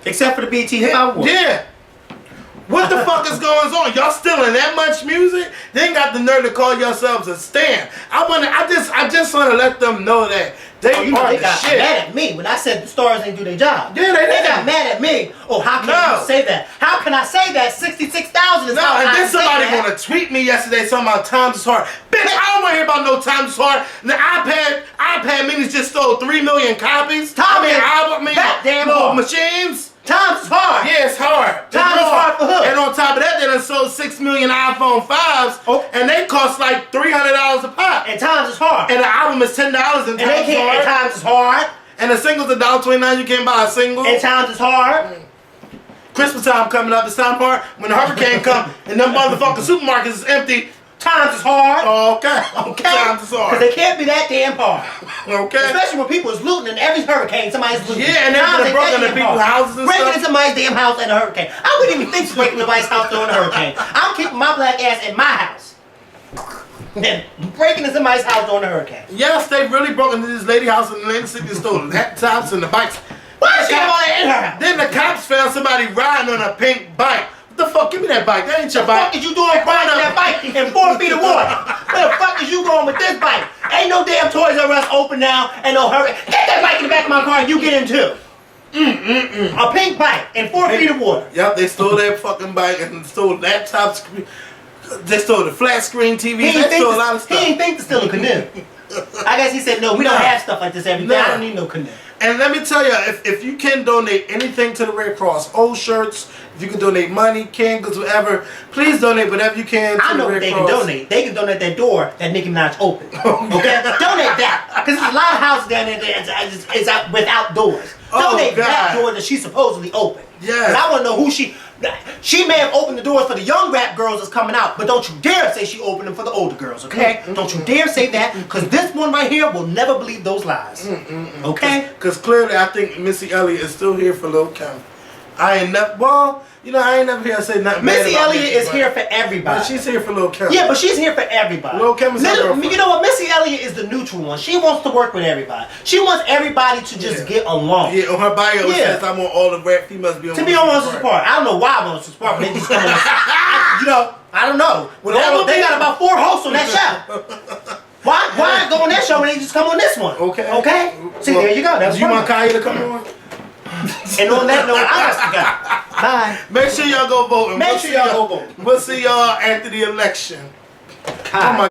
Except for the BET Hip Hop Awards. Yeah. What the fuck is going on? Y'all stealing that much music? They ain't got the nerve to call yourselves a stan. I just want to let them know that they are they the got shit. mad at me when I said the stars didn't do their job. Yeah, they got mad at me. Oh, how can you say that? How can I say that? 66,000 is no, how and I then somebody say that. want to tweet me yesterday talking about times is hard. Bitch, I don't want to hear about no times is hard. The iPad minis just sold 3 million copies. That damn little hard. machines. Times is hard. Yeah, it's hard. Times is hard for hood. And on top of that, they done sold 6 million iPhone 5s, and they cost like $300 a pop. And times is hard. And the album is $10 and times is hard. And the single's $1.29. You can't buy a single. And times is hard. Christmas time coming up. It's time hard. When the hurricane come and them motherfucking supermarkets is empty. Times is hard. Okay. Times is hard. Because they can't be that damn hard. Okay. Especially when people is looting and every hurricane somebody's looting. Yeah, and they're broken into people's houses and breaking stuff. into somebody's damn house in a hurricane. I wouldn't even think of breaking nobody's house during a hurricane. I'm keeping my black ass in my house. Then breaking into somebody's house during a hurricane. Yes, they really broke into this lady house in Atlantic City and stole laptops and the bikes. Why is she have all that in her house? Then the cops found somebody riding on a pink bike. What the fuck? Give me that bike. That ain't your bike. What the fuck is you doing riding that bike in 4 feet of water? Where the fuck is you going with this bike? Ain't no damn Toys R Us open now and no hurry. Get that bike in the back of my car and you get in too. A pink bike in 4 feet of water. Yep, they stole that fucking bike and stole laptops. They stole the flat screen TVs. They stole a lot of stuff. He didn't think to steal a canoe. I guess he said, no, we don't have stuff like this every day. I don't need no canoe. And let me tell you, if you can donate anything to the Red Cross, old shirts, if you can donate money, candles, whatever, please donate whatever you can to the Red Cross. I know what they can donate. They can donate that door that Nicki Minaj opened. Okay? Donate that. Because there's a lot of houses down there that is out without doors. Donate that door that she supposedly opened. Yeah. Because I want to know who she may have opened the doors for the young rap girls that's coming out, but don't you dare say she opened them for the older girls, okay? Don't you dare say that, because this one right here will never believe those lies. Okay? Because clearly I think Missy Elliott is still here for Lil' Kim. I ain't never hear her say nothing bad Missy about Elliott is here for everybody. But she's here for Lil' Kim. Yeah, but she's here for everybody. Lil' Kim is her girlfriend. You know what? Missy Elliott is the neutral one. She wants to work with everybody. She wants everybody to just get along. Yeah, on her bio it says I want all the rap females to be on Monsters Park. I don't know why Monsters Park, but they just come on. I don't know. They got about 4 hosts on that show. Why go on that show when they just come on this one? Okay? See, there you go. Do you want Kaya to come on? And on that note, I got to go. Bye. Make sure y'all go vote. Make sure y'all go vote. We'll see y'all after the election. Oh my